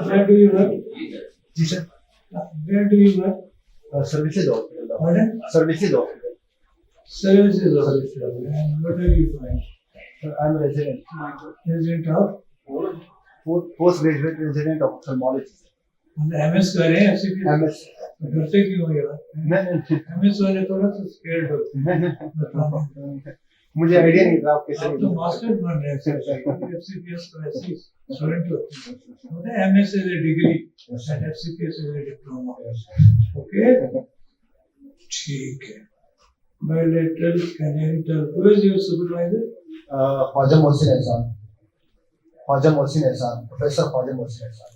Where do you work? जी sir Where do you work? Services hospital Pardon? Services hospital Services officer. And what are you doing? I am resident President of? Post graduate resident of ophthalmology MS कर रहे हैं FCP? MS डरते क्यों हो यार? नहीं MS वाले थोड़ा सा स्केर्ड होते हैं. नहीं मुझे आइडिया नहीं था आप कैसे आप तो मास्टर बन रहे हैं FCPS तो ऐसे स्टूडेंट होते हैं. MS is a degree and FCPS is a diploma. Okay? ठीक है. Bilateral, congenital. Who is your supervisor? Khwaja Mohsin एहसान प्रोफेसर ख्वाजा मोहसिन एहसान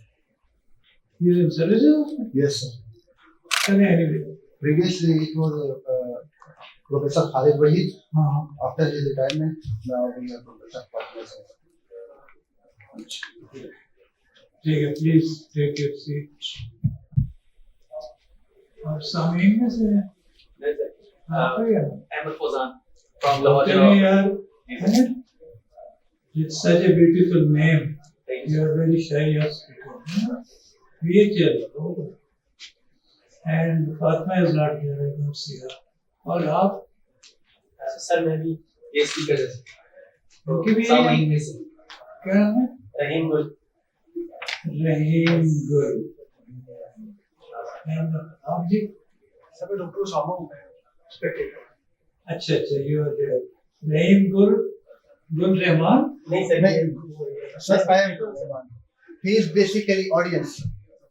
He is in services? Yes sir Anyway. previously it was Professor Khalid Wahid हाँ. after his retirement now we have Professor Khalid ठीक है. Please take your seat. और सामीन में से है? आपका क्या? Ahmed Fozan from Lahore. Tell me yaar. It's such a beautiful name. You are very shy of speaking. VHL. And Fatma is not here. I don't see her. और आप? Sir मैं भी ये स्पीकर है उनकी भी सामीन में से क्या नाम है? रहीम गुल रहीम गुल. And आप जी? सब डॉक्टर सामू अच्छा you are there. रहीम गुल रहमान. नहीं सर नहीं sir I am he is basically audience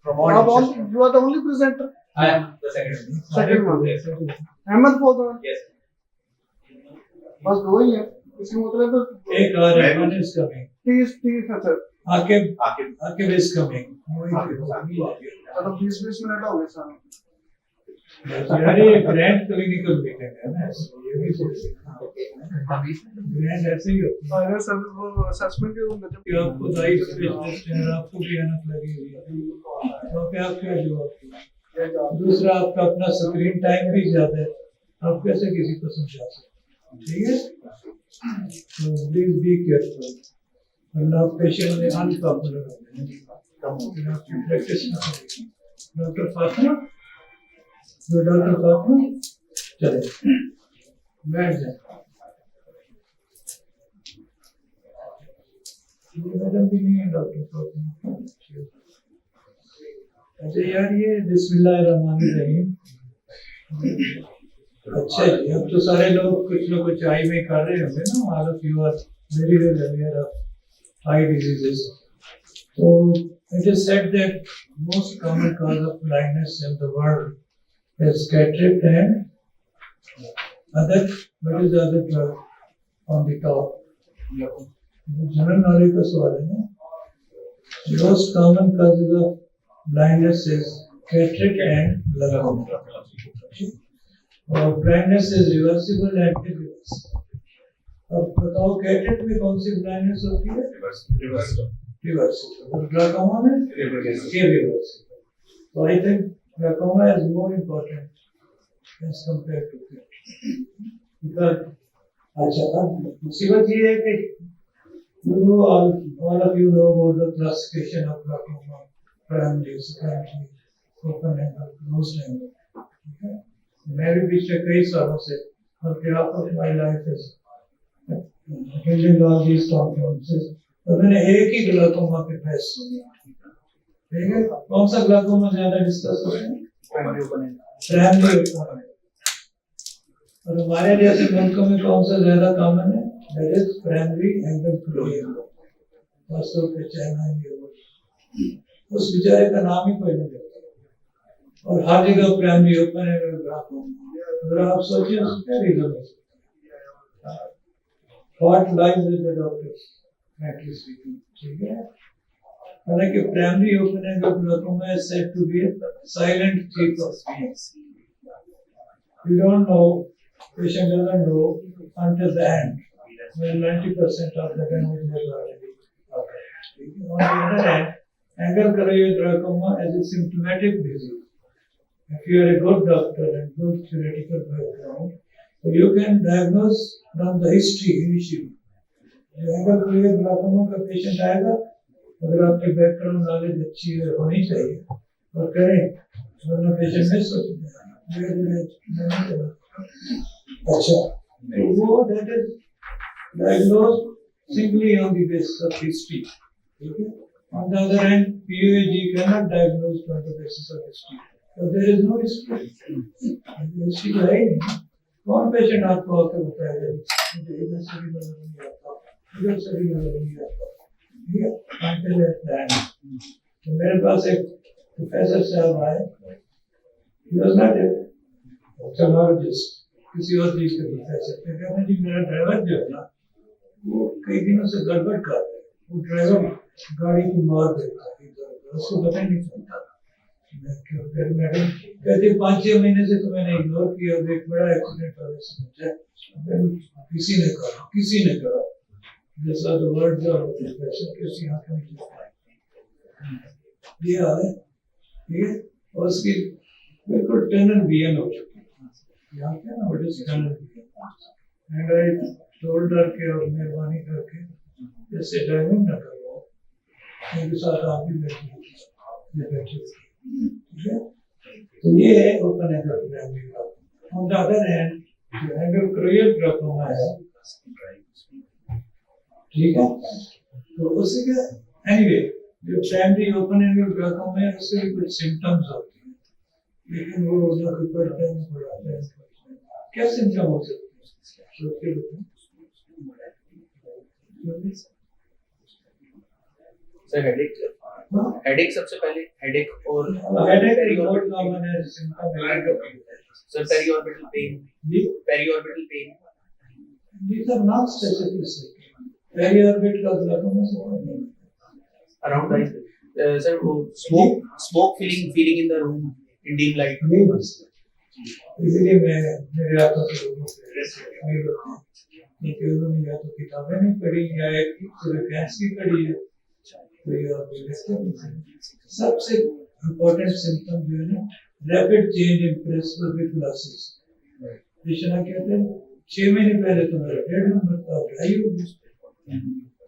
from You are audience you are the only presenter. I am the second Second one. Yes. Ahmed Fozan. Yes. बस दो ही है. इसका मतलब तो एक और रहमान is coming. 30 है सर. Akib is coming. मतलब 20 मिनट हो गए सर. यार ये ग्रैंड क्लिनिकल मीटिंग है ना. ये भी ग्रैंड ऐसे ही होता है. अरे सर वो असेसमेंट के रूम में कि आपको दाई स्पेशलिस्ट है, आपको भी एनफ लगी हुई है, तो क्या क्या जवाब. दूसरा आपका अपना स्क्रीन टाइम भी ज्यादा है. आप कैसे किसी को समझा सकते? ठीक है. तो प्लीज बी केयरफुल. वरना पेशेंट में अनपॉपुलर हो जाएंगे. आपकी प्रैक्टिस ना करेगी. डॉक्टर फातिमा, जो डॉक्टर फातिमा चले बैठ जाए. मैडम भी नहीं है डॉक्टर फातिमा. अच्छा यार ये बिस्मिल्लाहिर्रहमानिर्रहीम. अच्छा जी. अब तो सारे लोग कुछ ना कुछ आई में कर रहे होंगे ना. All of you are very well aware of eye diseases. So it is said that most common cause of blindness in the world is cataract and other. What is the other drug on the top? General knowledge का सवाल है ना. Most common causes of blindness is cataract and glaucoma. और blindness is reversible and irreversible. अब बताओ cataract में कौन सी blindness होती है? रिवर्सिबल. और ग्लाकोमा में irreversible. So I think glaucoma is more important as compared to cataract. Because अच्छा अब मुसीबत ये है कि all of you know about the classification of glaucoma: primary, secondary, open angle, closed angle. Okay? मैं भी पिछले कई सालों से और half of my life is attending all these conferences. तो मैंने एक ही ग्लाकोमा पे बहस सुनी. ठीक है. कौन सा ग्लाकोमा ज्यादा डिस्कस हो रहा है? Primary open. और हमारे जैसे मुल्कों में कौन सा ज्यादा कॉमन है? That is primary angle closure. खासतौर पे चाइना ये उस बेचारे का नाम ही कोई नहीं लेता. और हर जगह प्राइमरी ओपन है ग्लाकोमा. अगर आप सोचिए उसका रीजन है. What lies with the doctors, frankly speaking. ठीक है. हालांकि primary open angle glaucoma is said to be a silent thief of pain. You don't know, patient doesn't know until the end, when 90% of the damage has already occurred. On the other hand, angle correlated glaucoma is a symptomatic disease. If you are a good doctor and good theoretical background, so you can diagnose from the history initially. जो angle correlated glaucoma का patient आएगा, अगर आपकी background knowledge अच्छी है होनी चाहिए और करें, वरना पेशेंट मिस हो चुके हैं। अच्छा, वो that is diagnosed simply on the basis of history. Okay? On the other hand, PAG cannot diagnose on the basis of history. So there is no history. History है ही नहीं। कौन पेशेंट आपको आकर बताएगा मुझे इधर से भी नजर नहीं आता, इधर से भी नजर नहीं आता, ठीक है? Until that time, तो मेरे पास एक प्रोफेसर साहब आए, he was not a ophthalmologist, किसी और चीज के प्रोफेसर थे। कहते हैं जी मेरा ड्राइवर जो है ना, वो कई दिनों से गड़बड़ कर रहा है, वो ड्राइवर गाड़ी को मार देता है, उसको पता ही नहीं चलता। मैं क्यों फिर मैडम कहते 5-6 महीने से तो मैंने इग्नोर किया, एक बड़ा एक्सीडेंट वाले से बचा, किसी ने कहा जैसा द वर्ड्स ऑफ प्रोफेसर किसी आंख में ये हाल है, ठीक है? और उसकी बिल्कुल टनल विजन हो चुकी है, यहाँ क्या ना what is tunnel vision, and I told her के और मेहरबानी करके जैसे ड्राइविंग ना करो, मेरे साथ आप भी बैठे, ठीक है? तो ये है open angle primary glaucoma. On the other hand जो एंडोक्रोनियल ग्लाइकोमा है, ठीक है, तो उसके क्या एनीवे जो प्राइमरी ओपन एंगल ग्लाइकोमा है उसके भी कुछ सिम्टम्स होते हैं, लेकिन वो जाकर पढ़ते हैं पढ़ाते हैं। क्या सिम्टम हो सकते हैं सोचते बताओ सर? हेडेक सबसे पहले, हेडेक और हेडेक बहुत कॉमन है सिम्टम है। सर पेरिऑर्बिटल पेन, जी periorbital pain, these are not specific, periorbit का ग्लाइकोमा से अराउंड द सर वो smoke feeling in the room in dim light, नहीं बन सकता। इसलिए मैं मेरे हाथों से लोगों से नहीं बताऊं कि उन्होंने या तो किताबें नहीं पढ़ी या एक रेफरेंस की पढ़ी है, तो ये आप देखते हैं। सबसे इम्पोर्टेंट सिम्टम जो है ना, rapid change in prescriptive glasses. Patient कहते हैं 6 महीने पहले तो मेरा 1.5 नंबर था, ढाई हो गया।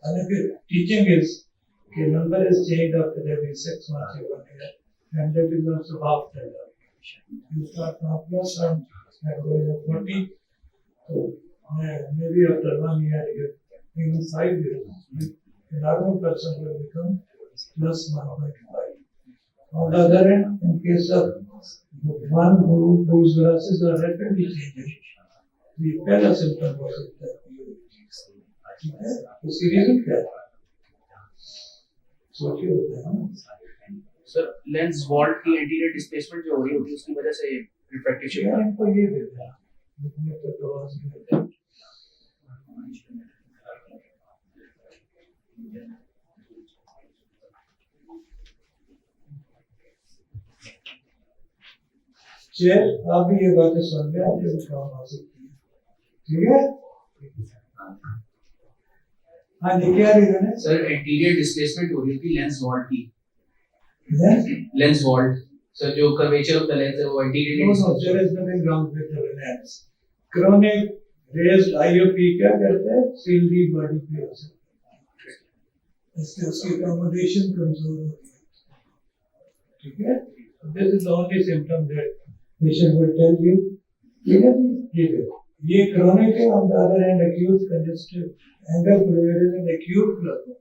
हालांकि टीचिंग इज कि number is change after every 6 months or 1 year, and that is also half the you start from plus and go to 40, so maybe after 1 year, even 5 years, a normal person will become plus 1.5. On the other hand, in case of the one whose glasses are rapidly changing, the पहला symptom हो सकता है, ठीक है? उसकी reason क्या है? सोचिए होता है ना सर लेंस वॉल्ट की एंटीरियर डिस्प्लेसमेंट जो हो रही होती है उसकी वजह से रिफ्रैक्टिव शिफ्ट यार इनको ये देता है, लिखने तक आवाज नहीं देता। चेयर आप भी ये बातें सुन ले, आप ये काम आ सकती है, ठीक है? हाँ जी, क्या रीजन है सर? एंटीरियर डिस्प्लेसमेंट हो रही होती है लेंस वॉल्ट की, लेंस वॉल्ट सर जो कर्वेचर ऑफ द लेंस है वो anterior there is nothing wrong with the lens. Chronic raised IOP क्या करते हैं? सीधी बॉडी पे हो सकता है, इससे उसकी accommodation कमजोर होती है, ठीक है? This is the only symptom that patient will tell you, ठीक है जी? ये chronic है। On the other hand, acute congestive angle fluid and acute glaucoma,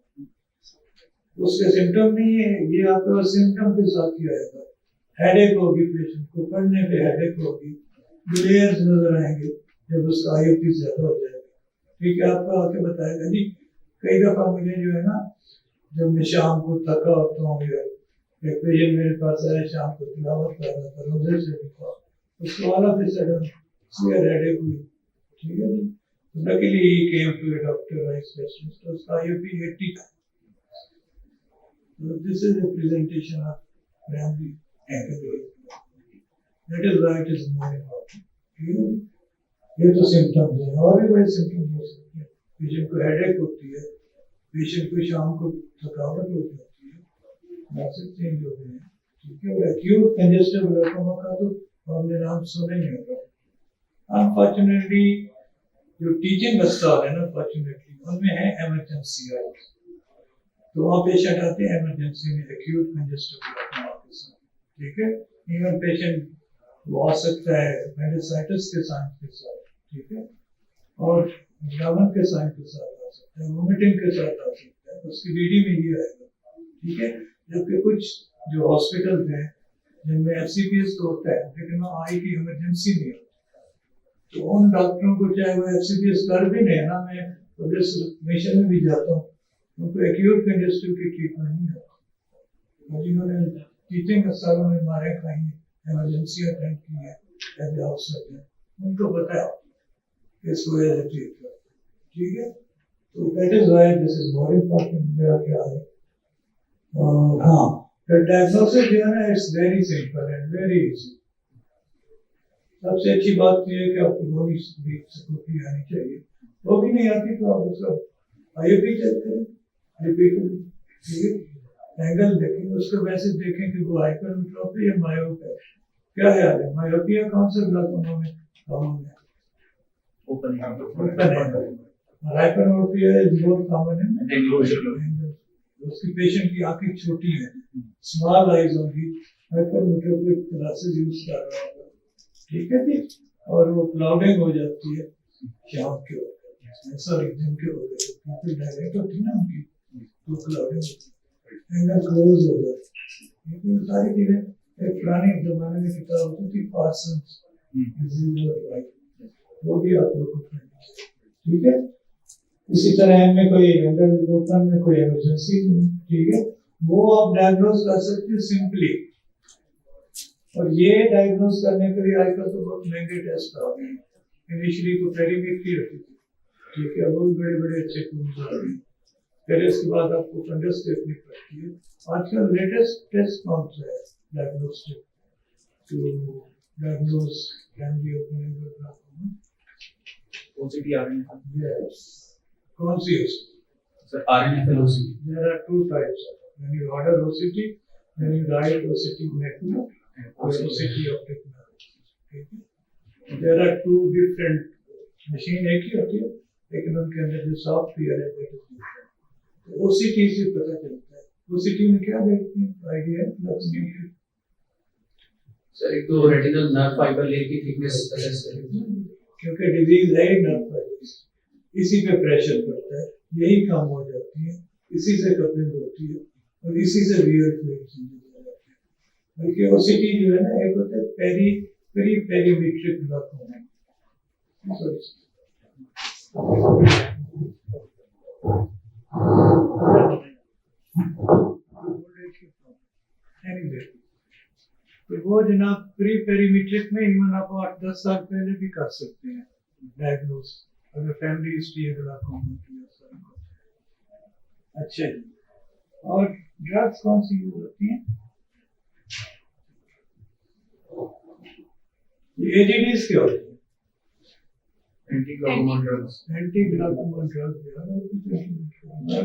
उसके सिम्टम नहीं है, ये आपके पास सिम्टम के साथ ही आएगा। हेडेक होगी, पेशेंट को पढ़ने पे हेडेक होगी, ग्लेयर्स नजर आएंगे जब उसका आईओपी ज्यादा हो जाएगा, ठीक है? आपको आके बताएगा जी। कई दफा मुझे जो है ना, जब मैं शाम को थका होता हूँ या एक पेशेंट मेरे पास आया शाम को तिलावत कर रहा था, रोजे से लिखा, उसको वाला फिर सडन सीवियर हेडेक हुई, ठीक है जी? Luckily he came to a doctor eye specialist, तो उसका आईओपी 80 था। So this is the presentation of primary angle. That is why it is more important. ये तो सिम्टम्स हैं, और भी बड़े सिम्टम्स हो सकते हैं। पेशेंट को हेडेक होती है, पेशेंट को शाम को थकावट हो जाती है, मौसम चेंज हो गए हैं, ठीक है? एक्यूट कंजेस्टिव ग्लाइकोमा का तो हमने नाम सुना ही होगा। अनफॉर्चुनेटली जो टीचिंग अस्पताल है ना, फॉर्चुनेटली उनमें है इमरजेंसी आवर्स, तो वहाँ पेशेंट आते हैं इमरजेंसी में एक्यूट कंजेस्टिव ब्लॉक के साथ, ठीक है। इवन पेशेंट वो आ सकता है एपेंडिसाइटिस के साइन के साथ, ठीक है, और दामन के साइन के साथ आ सकता है, वोमिटिंग के साथ आ सकता है, उसकी डीडी में ही आएगा, ठीक है। जबकि कुछ जो हॉस्पिटल हैं जिनमें FCPS तो होता है लेकिन वो आई की इमरजेंसी नहीं होती, तो उन डॉक्टरों को चाहे वो FCPS कर भी नहीं ना, मैं पुलिस मिशन में भी जाता हूँ, उनको एक्यूट कंजेस्टिव की ट्रीटमेंट नहीं होती। और जिन्होंने टीचिंग सालों में मारे खाई इमरजेंसी अटेंड की है एज ए हाउस सर्जन, उनको बताया इसको एज ए ट्रीटमेंट, ठीक है। तो that is why this is more important, मेरा ख्याल है। और हाँ, फिर डायग्नोसिस जो है ना, it's very simple and very easy. सबसे अच्छी बात यह है कि आपको गोली सिक्योरिटी आनी चाहिए, वो भी नहीं आती तो आप उसका IUP चेक करें रिपीटेडली, ठीक है। एंगल देखें, उसको वैसे देखें कि वो हाइपरमेट्रोपी या मायोप है, क्या ख्याल है, मायोपिया कौन से ग्लाकोमा में कॉमन है? Open hypermetropia is more common है एंगल। उसकी पेशेंट की आंखें छोटी है, स्मॉल आईज होगी, हाइपरमेट्रोपिक ग्लासेस यूज कर रहा होगा, ठीक है जी। और वो क्लाउडिंग हो जाती है शाम के वक्त, सॉरी दिन के वक्त, क्योंकि डायरेक्ट होती है ना उनकी, तो क्लाउडिंग एंगल क्लोज हो जाती है। लेकिन सारी चीजें एक पुराने जमाने में किताब होती थी पार्सन्स डिजीज ऑफ लाइफ, वो भी आप लोग को पढ़नी चाहिए, ठीक है। इसी तरह में कोई एंगल ओपन में कोई इमरजेंसी नहीं, ठीक है, वो आप डायग्नोज कर सकते हैं सिंपली। और ये डायग्नोज करने के लिए आजकल तो बहुत महंगे टेस्ट आ गए हैं। इनिशियली तो पेरीमेट्री होती थी, ठीक है, वो बड़े बड़े अच्छे टूल्स आ गए हैं। फिर इसके बाद आपको फंडस देखनी पड़ती है। आजकल लेटेस्ट टेस्ट कौन सा है diagnostic to diagnose family opening glaucoma? OCT RNFL। Yes, कौन सी है? Sir RNFL OCT। There are two types. When you order OCT, then you write OCT macular or OCT optic nerve. ठीक है? There are two different machine, एक ही होती है लेकिन उनके अंदर जो सॉफ्टवेयर है that is different. तो OCT से पता चलता है। OCT में क्या देखते हैं? आइडिया है? सर एक तो रेटिनल नर्व फाइबर लेयर की थिकनेस असेस करते हैं, क्योंकि डिजीज है नर्व फाइबर्स, इसी पे प्रेशर पड़ता है, यही काम हो जाती है, इसी से कपलिंग होती है और इसी से रियल फ्लूइड चेंजेस हो जाते हैं। बल्कि OCT जो है ना, एक होता है पेरीमेट्रिक ग्लाकोमा। तो वो जनाब प्री पेरीमेट्रिक में इवन आप 8-10 साल पहले भी कर सकते हैं डायग्नोस, अगर फैमिली हिस्ट्री है ग्लाकोमा की। अच्छा जी, और ड्रग्स कौन सी यूज होती हैं? AGDs क्या होती है? Anti glaucoma drugs. Anti glaucoma drug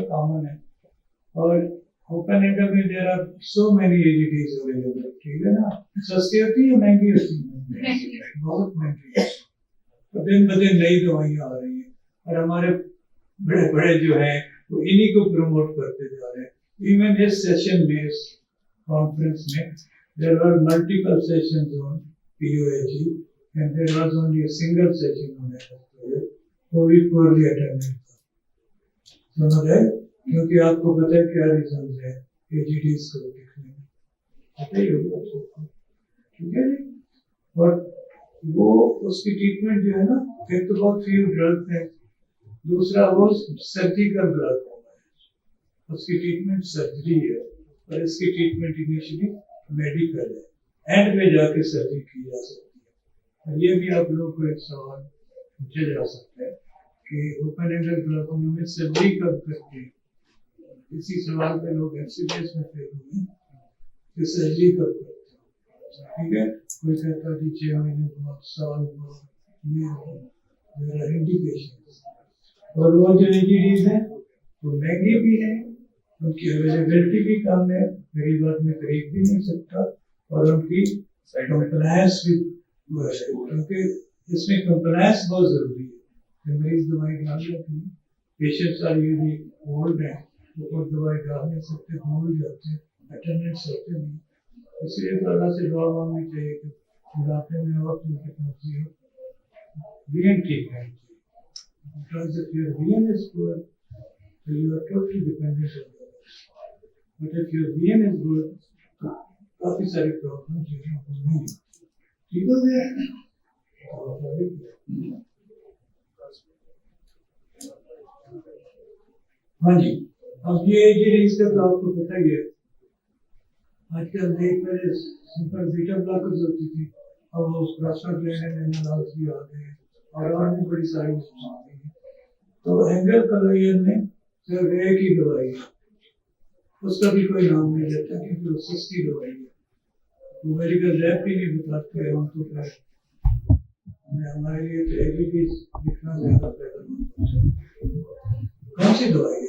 common है। और ओपन एंगल में there are so many AGDs available, ठीक है ना। सस्ती होती है महंगी होती है? बहुत महंगी। तो दिन ब दिन नई दवाइयाँ आ रही हैं और हमारे बड़े बड़े जो हैं वो इन्हीं को प्रमोट करते जा रहे हैं। इवन इस सेशन में, इस कॉन्फ्रेंस में there were multiple sessions on POAG and there was only a single session on FSPA, वो भी poorly attended था। समझ आए? क्योंकि आपको पता है क्या रीजन है AGDs को देखने में, पता ही होगा आपको, ठीक है जी। और वो उसकी ट्रीटमेंट जो है ना, एक तो बहुत फ्यू ड्रग्स हैं, दूसरा वो सर्जिकल ग्लाकोमा है, उसकी ट्रीटमेंट सर्जरी है और इसकी ट्रीटमेंट इनिशियली मेडिकल है, एंड में जाके सर्जरी की जा सकती है। और ये भी आप लोगों को एक सवाल पूछा जा सकता है कि ओपन एंगल ग्लाकोमा में सर्जरी कब करते हैं? इसी सवाल पे लोग FCPS में फेल हुए कि सर्जरी कब करते हैं, ठीक है। कोई कहता है 6 महीने बाद, साल बाद, ये इंडिकेशन। और वो जो AGDs हैं वो महंगी भी है, उनकी अवेलेबिलिटी भी कम है, गरीब आदमी खरीद भी नहीं सकता, और उनकी कंप्लायंस भी, क्योंकि इसमें कंप्लायंस बहुत जरूरी है। मरीज दवाई डाल लेते हैं, पेशेंट्स आर यूजुअली ओल्ड हैं, ऊपर दवाई डाल नहीं सकते, भूल जाते, अटेंडेंस होते नहीं। इसलिए तो अल्लाह से दुआ मांगनी चाहिए कि बुढ़ापे में और तुमकी मर्जी हो, वीएन ठीक है। Because if your VN is poor, so you are totally dependent on others. But if your VN is good, तो काफी सारी प्रॉब्लम जो है वो नहीं है। ठीक हो गया? हाँ जी, अब ये एज का तो आपको पता ही है। आजकल नहीं, पहले सिंपल बीटा ब्लॉकर्स होती थी, अब वो प्रोस्टाग्लैंडिन एनालॉजी आ गए और भी बड़ी सारी चीजें आ गई हैं। तो एंगल कलोयर में सिर्फ एक ही दवाई है, उसका भी कोई नाम नहीं लेता क्योंकि वो सस्ती दवाई है, वो मेडिकल रैप ही नहीं बताते। हम तो फिर हमारे लिए तो एग्रीबीज लिखना ज्यादा फायदेमंद है। कौन सी दवाई है?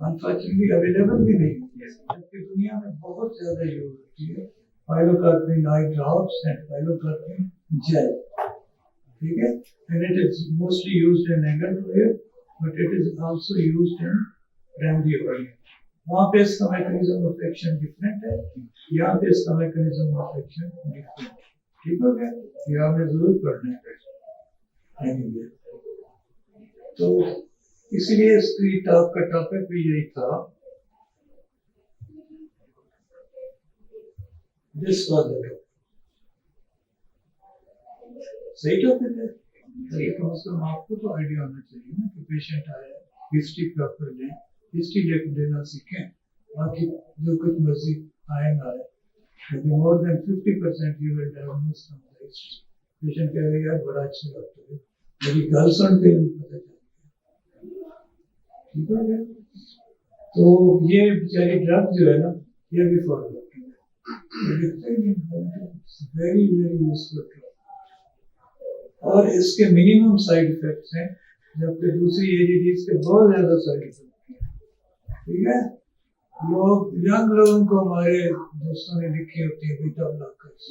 अनफॉर्चुनेटली अवेलेबल भी नहीं है, जबकि दुनिया में बहुत ज्यादा यूज होती है pilocarpine eye drops and pilocarpine gel. ठीक है, and it is mostly used in angle flare, but it is also used in primary organ. वहाँ पे इसका मैकेनिज्म ऑफ एक्शन डिफरेंट है, यहाँ पे इसका मैकेनिज्म ऑफ एक्शन डिफरेंट। ठीक हो गया, ये आपने जरूर पढ़ना है। तो इसीलिए इसकी टॉप का टॉपिक भी यही था, दिस वाज द टॉपिक। सही टॉपिक है, तो कम से कम आपको तो आइडिया होना चाहिए ना कि पेशेंट आया, हिस्ट्री प्रॉपर लें, हिस्ट्री देना सीखें, बाकी जो कुछ मर्जी आए ना आए, क्योंकि more than 50% you will diagnose from the history. Patient कहेगा यार बड़ा अच्छा डॉक्टर है, मेरी गर्ल सुन के भी पता चल गया। ठीक है क्या? तो ये बेचारी ड्रग जो है ना, ये भी फॉर डॉक्टर है, वेरी वेरी यूजफुल ड्रग, और इसके मिनिमम साइड इफेक्ट्स हैं, जबकि दूसरी एजीडीज के बहुत ज्यादा साइड इफेक्ट हैं। ठीक है, लोग यंग लोगों को हमारे दोस्तों ने लिखी होती है बीटा ब्लॉकर्स,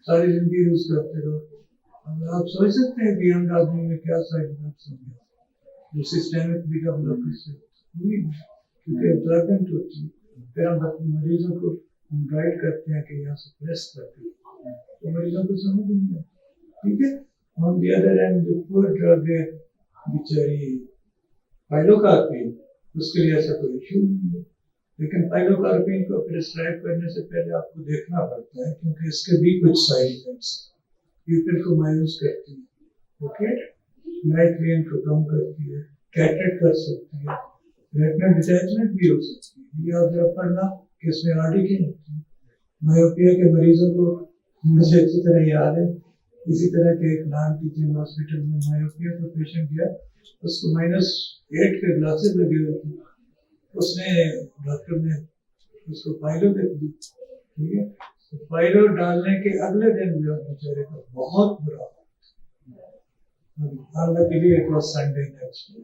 सारी जिंदगी यूज करते रहो। अब आप सोच सकते हैं कि यंग आदमी में क्या साइड इफेक्ट्स होंगे जो सिस्टेमिक बीटा ब्लॉकर से हुई, क्योंकि अब्जॉर्बेंट होती है। फिर हम मरीजों को गाइड करते हैं कि यहाँ से प्रेस करते हैं, तो मरीजों को समझ नहीं आता। ठीक है, ऑन द अदर एंड जो पूर ड्रग है बेचारी पाइलोकार्पिन, उसके लिए ऐसा कोई इश्यू नहीं है, लेकिन पाइलोकार्पिन को प्रिस्क्राइब करने से पहले आपको देखना पड़ता है, क्योंकि इसके भी कुछ साइड इफेक्ट्स पीपल को मायूस करती है। ओके, नाइट वेन को कम करती है, कैटरेक्ट कर सकती है, रेटिनल डिटैचमेंट भी हो सकती है। ये आप जरा पढ़ना कि इसमें आरडी की होती है। मायोपिया के मरीजों को मुझे अच्छी तरह याद है, इसी तरह के एक नॉन टीचिंग हॉस्पिटल में मायोपिया का पेशेंट गया, उसको -8 के ग्लासेस लगे हुए थे, उसने डॉक्टर ने उसको पाइलो दे दी। ठीक है, तो पाइलो डालने के अगले दिन बेचारे का बहुत बुरा हालतली it was Sunday next day,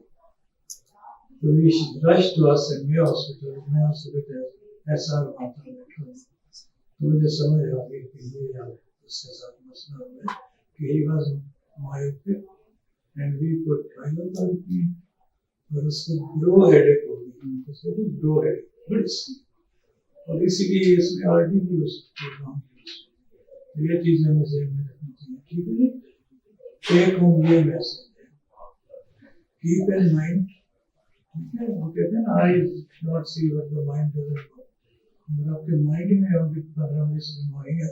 तो we rushed to us in Mayo hospital ऐसा हुआ था। तो मुझे समझ आ गई कि ये उसके साथ मसला हुआ है कि he was myopic and we put pilocarpine, और उसको ब्रो हेडेक हो गई, उसको ब्रो हेडेक बड़ी सी, और इसीलिए इसमें आरडी भी हो सकती है। ये चीजें हमें ज़हन में रखनी चाहिए। ठीक है, टेक होम ये मैसेज है, कीप इन माइंड। ठीक है, वो कहते हैं ना eyes not see what the mind doesn't know, अगर आपके माइंड में होगी 15-20 बीमारियां,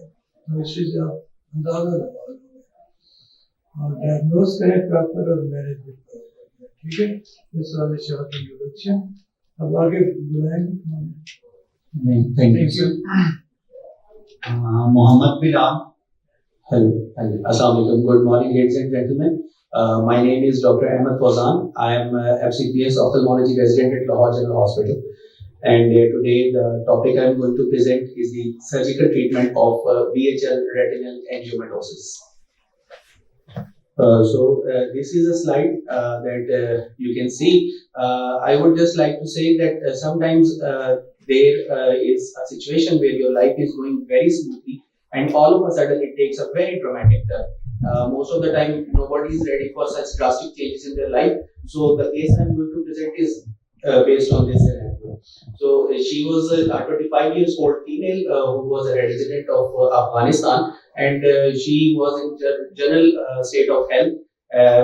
तो इससे आप अंदाजा लगा लोगे और डायग्नोज करें प्रॉपर और मैनेज भी करें। ठीक है, इस वाले शॉर्ट इंट्रोडक्शन। अब आगे बुलाएंगे। Thank you, sir. Mohammed Bilal. Hello. Assalamu alaikum. Good morning, ladies and gentlemen. My name is Dr. Ahmed Fawzan. I am FCPS ophthalmology resident at Lahore General Hospital. And today the topic I am going to present is the surgical treatment of VHL retinal angiomatosis. This is a slide that you can see. I would just like to say that sometimes there is a situation where your life is going very smoothly and all of a sudden it takes a very dramatic turn. Most of the time, nobody is ready for such drastic changes in their life. So the case I'm going to present is based on this scenario. So she was a 25 years old female who was a resident of Afghanistan, and she was in general state of health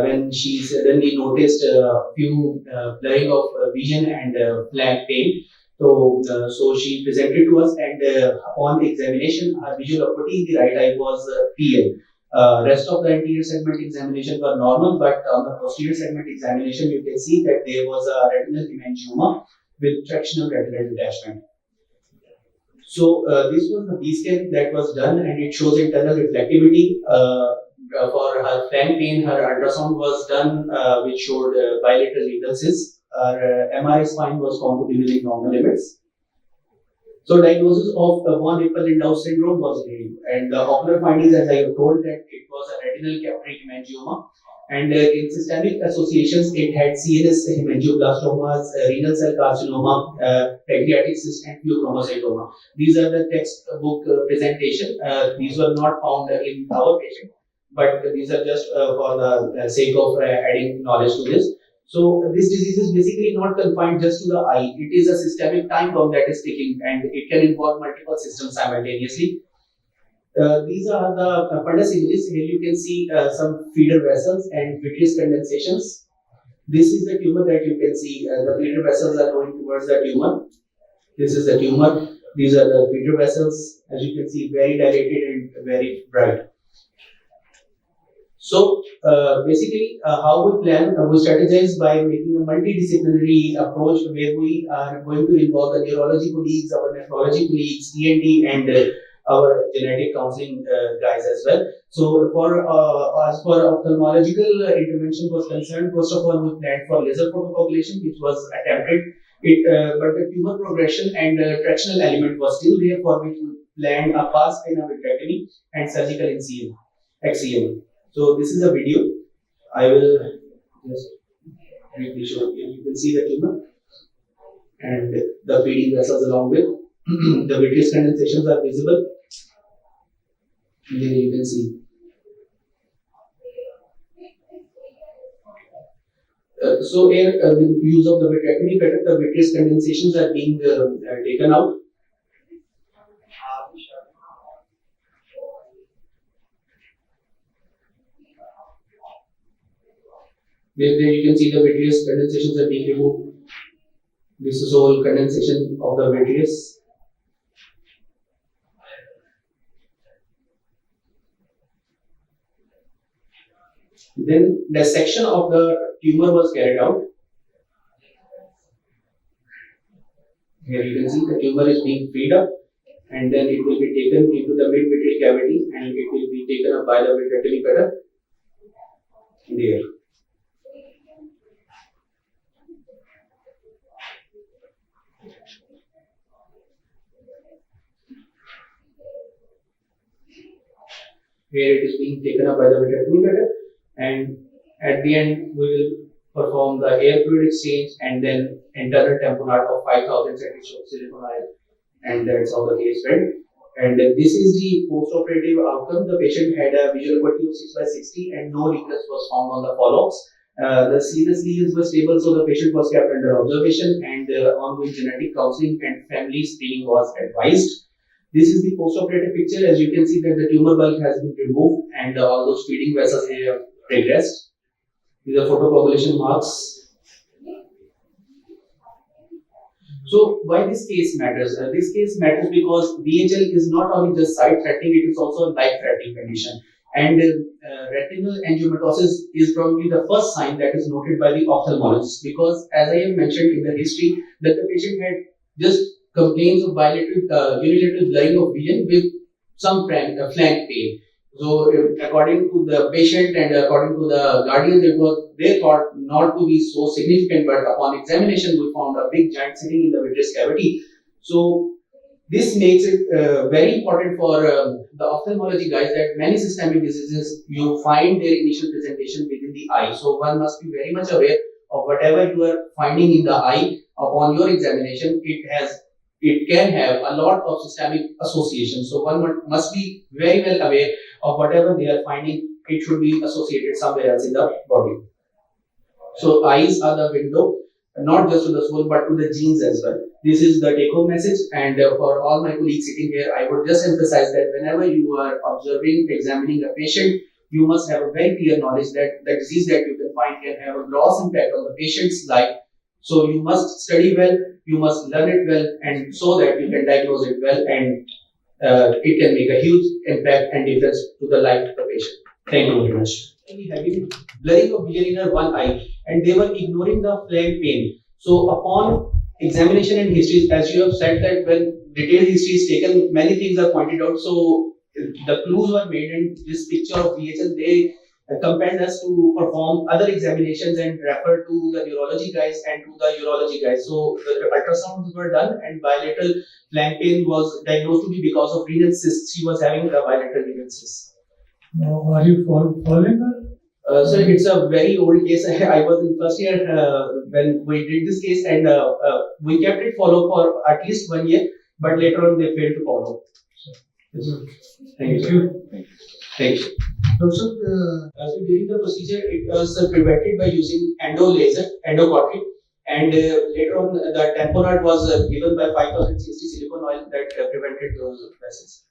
when she suddenly noticed a few blurring of vision and flank pain. So she presented to us, and upon examination, her visual acuity in the right eye was PL. Rest of the anterior segment examination were normal, but on the posterior segment examination, you can see that there was a retinal hemangioma with tractional retinal detachment. So this was the B scan that was done, and it shows internal reflectivity. For her flank pain, her ultrasound was done, which showed bilateral needle cysts. Her MRI spine was found to be within normal limits. So diagnosis of von Hippel-Lindau syndrome was made, and the ocular findings, as I have told, that it was a retinal capillary hemangioma, and in systemic associations, it had CNS hemangioblastomas, renal cell carcinoma, pancreatic cyst, and pheochromocytoma. These are the textbook presentation. These were not found in our patient, but these are just for the sake of adding knowledge to this. So this disease is basically not confined just to the eye. It is a systemic time bomb that is ticking, and it can involve multiple systems simultaneously. These are the fundus images. Here you can see some feeder vessels and vitreous condensations. This is the tumor that you can see. The feeder vessels are going towards the tumor. This is the tumor. These are the feeder vessels. As you can see, very dilated and very bright. So basically, how we plan, we strategize by making a multidisciplinary approach where we are going to involve the neurology colleagues, our nephrology colleagues, ENT, and our genetic counseling guys as well. So for as for ophthalmological intervention was concerned, first of all, we planned for laser photocoagulation, which was attempted. But the tumor progression and tractional element was still there, for which we planned a pars plana vitrectomy and surgical XCM. So this is a video. I will just briefly show you. You can see the tumor and the feeding vessels along with the vitreous condensations are visible. Here you can see. So here, with use of the vitrectomy cutter, the vitreous condensations are being taken out. There you can see the vitreous condensations are being removed. This is all condensation of the vitreous. Then dissection of the tumor was carried out. Here you can see the tumor is being freed up, and then it will be taken into the mid-vitreal cavity, and it will be taken up by the vitrectomy cutter. There. Here it is being taken up by the vitrectomy cutter, and at the end we will perform the air fluid exchange and then internal tamponade of 5,000 centimeters of silicone, and that's how the case went. And this is the post-operative outcome. The patient had a visual acuity of 6/60 and no recurrence was found on the follow-ups. The CNS lesions were stable, so the patient was kept under observation, and ongoing genetic counseling and family screening was advised. This is the post-operative picture. As you can see that the tumor bulk has been removed and all those feeding vessels have regressed. These are photocoagulation marks. So why this case matters? This case matters because VHL is not only just sight-threatening, it is also a life-threatening condition. And retinal angiomatosis is probably the first sign that is noted by the ophthalmologist, because as I have mentioned in the history, that the patient had just complaints of bilateral unilateral blurring of vision with some flank pain. So according to the patient and according to the guardians, they thought not to be so significant, but upon examination we found a big giant sitting in the vitreous cavity. So this makes it very important for the ophthalmology guys that many systemic diseases, you find their initial presentation within the eye. So one must be very much aware of whatever you are finding in the eye upon your examination. It can have a lot of systemic associations. So one must be very well aware of whatever they are finding it should be associated somewhere else in the body. So eyes are the window, not just to the soul, but to the genes as well. This is the take-home message, and for all my colleagues sitting here, I would just emphasize that whenever you are observing, examining a patient, you must have a very clear knowledge that the disease that you can find can have a gross impact on the patient's life. So you must study well, you must learn it well, and so that you can diagnose it well, and it can make a huge impact and difference to the life of the patient. Thank you very much. Having blurring of vision in her one eye, and they were ignoring the flank pain. So upon examination and history, as you have said that when detailed history is taken, many things are pointed out. So the clues were made, and this picture of VHL, they compelled us to perform other examinations and refer to the neurology guys and to the urology guys. So the ultrasounds were done, and bilateral flank pain was diagnosed to be because of renal cysts. She was having the bilateral renal cysts. Now, are you following her? So it's a very old case. I was in first year when we did this case, and we kept it follow for at least 1 year, but later on they failed to follow. Thank you. Thank you. Also, So during the procedure, it was prevented by using endocautery, and later on the tamponade was given by 5060 silicone oil that prevented those vessels.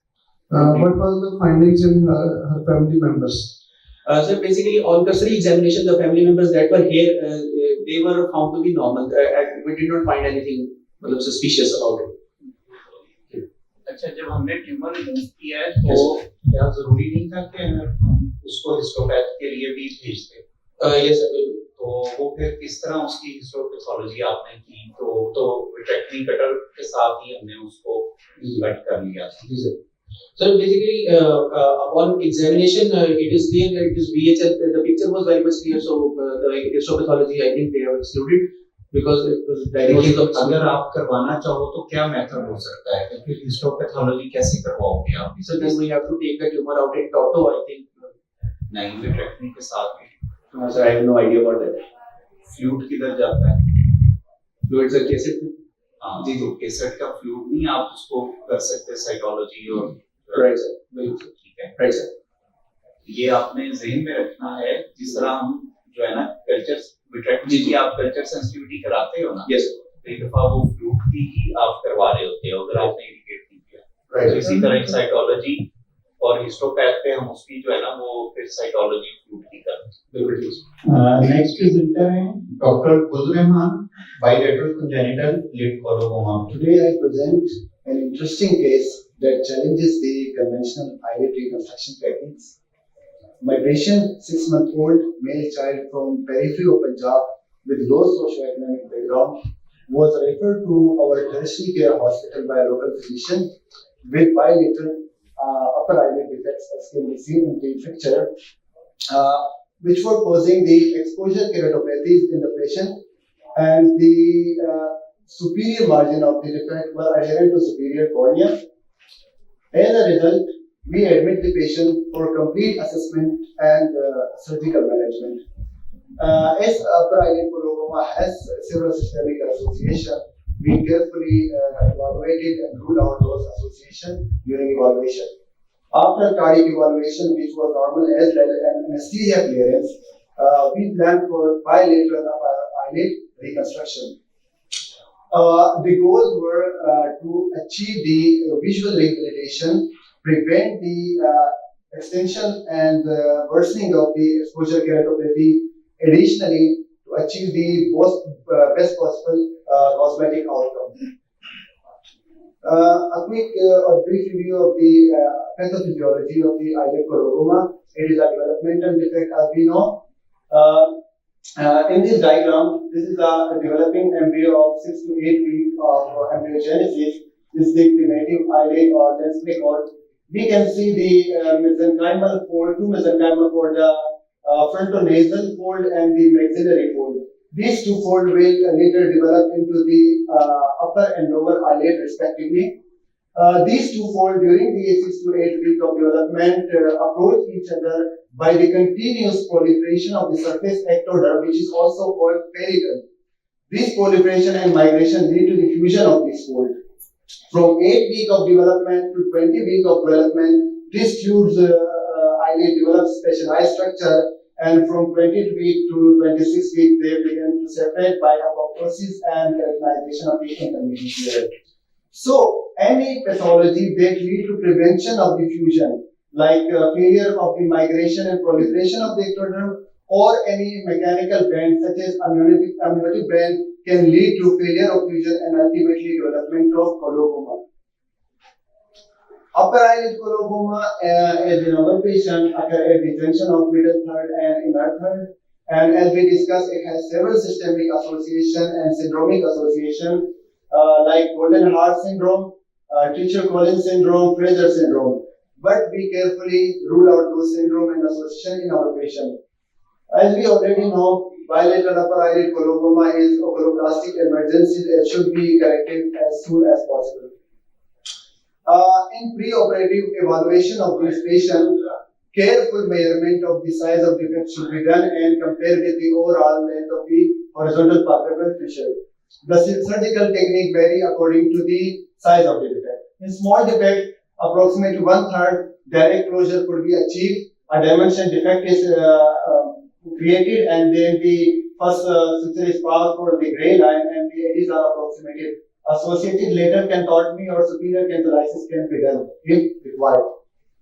What was the findings in her family members? So basically, on cursory examination, the family members that were here, they were found to be normal. We did not find anything suspicious about it. अच्छा जब हमने tumour remove किया है तो क्या जरूरी नहीं था कि हम उसको हिस्टोपैथ के लिए भी भेजते? Yes, sir. तो वो फिर किस तरह उसकी हिस्टोपैथोलॉजी आपने की? तो विट्रेक्टमी कटर के साथ ही हमने उसको कट कर लिया था. Yes, sir. So basically, upon examination, it is clear that it is VHL. The picture was very much clear. So the histopathology, I think they have excluded because it was diagnosis of. अगर आप करवाना चाहो तो क्या method हो सकता है? तो फिर हिस्टोपैथोलॉजी कैसे करवाओगे आप? So then we have to take the tumor out in toto, I think. नहीं विट्रेक्टमी के साथ भी. Sir, I have no idea about that. Fluid किधर जाता है? Fluids are cassette. हाँ जी तो केसेट का फ्लूइड नहीं आप उसको कर सकते साइटोलॉजी और Right, sir. बिल्कुल ठीक है. Right, sir. ये आपने ज़हन में रखना है जिस तरह हम जो है ना कल्चर विट्रेक्टमी की आप कल्चर सेंसिटिविटी कराते हो ना. Yes. कई दफा वो फ्लूइड की ही आप करवा रहे होते हो अगर आपने इंडिकेट नहीं किया. Right. तो इसी तरह साइटोलॉजी और हिस्टोपैथ पे हम उसकी जो है ना वो फिर साइटोलॉजी फ्लूइड की करते हैं. Next presenter है Dr. Gulrahman, bilateral congenital lid coloboma. today I present an interesting case that challenges the conventional eyelid reconstruction techniques. My patient, 6-month-old male child from periphery of Punjab with low socioeconomic background, was referred to our tertiary care hospital by a local physician with bilateral upper eyelid defects, as can be seen in the picture, which were causing the exposure keratopathies in the patient, and the superior margin of the defect were adherent to superior cornea. As a result, we admit the patient for complete assessment and surgical management. As upper eyelid coloboma has several systemic associations, we carefully evaluated and ruled out those associations during evaluation. After cardiac evaluation, which was normal as well and anesthesia clearance, we planned for bilateral upper eyelid reconstruction. The goals were to achieve the visual rehabilitation, prevent the extension and worsening of the exposure keratopathy, additionally to achieve the best possible cosmetic outcome. A quick or brief review of the pathophysiology of the eyelid coloboma. It is a developmental defect, as we know. In this diagram, this is a developing embryo of 6 to 8 weeks of embryogenesis. This is the primitive eyelid or densely cord. We can see the mesenchymal fold, two mesenchymal fold, the frontonasal fold and the maxillary fold. These two folds will later develop into the upper and lower eyelid respectively. These two folds during the 6 to 8 weeks of development approach each other by the continuous proliferation of the surface ectoderm, which is also called periderm. This proliferation and migration lead to the fusion of these folds. From 8 weeks of development to 20 weeks of development, this fused eyelid developed specialized structure, and from 20 week to 26 week, they begin to separate by apoptosis and keratinization of the intermediate layer. So, any pathology that lead to prevention of diffusion, like failure of the migration and proliferation of the ectoderm, or any mechanical band such as amniotic band, can lead to failure of fusion and ultimately development of coloboma. Upper eyelid coloboma is in our patient occur at the junction of middle third and inner third. And as we discussed, it has several systemic association and syndromic association like Golden Heart syndrome, Treacher-Collins syndrome, Fraser syndrome. But we carefully rule out those syndrome and association in our patient. As we already know, bilateral upper eyelid coloboma is oculoplastic emergency that should be corrected as soon as possible. In pre-operative evaluation of this patient, careful measurement of the size of defect should be done and compared with the overall length of the horizontal palpebral fissure. The surgical technique vary according to the size of the defect. In small defect, approximately 1/3 direct closure could be achieved. A dimension defect is created, and then the first suture is passed for the gray line, and the edges are approximated. Associated lateral canthotomy or superior cantholysis can be done if required.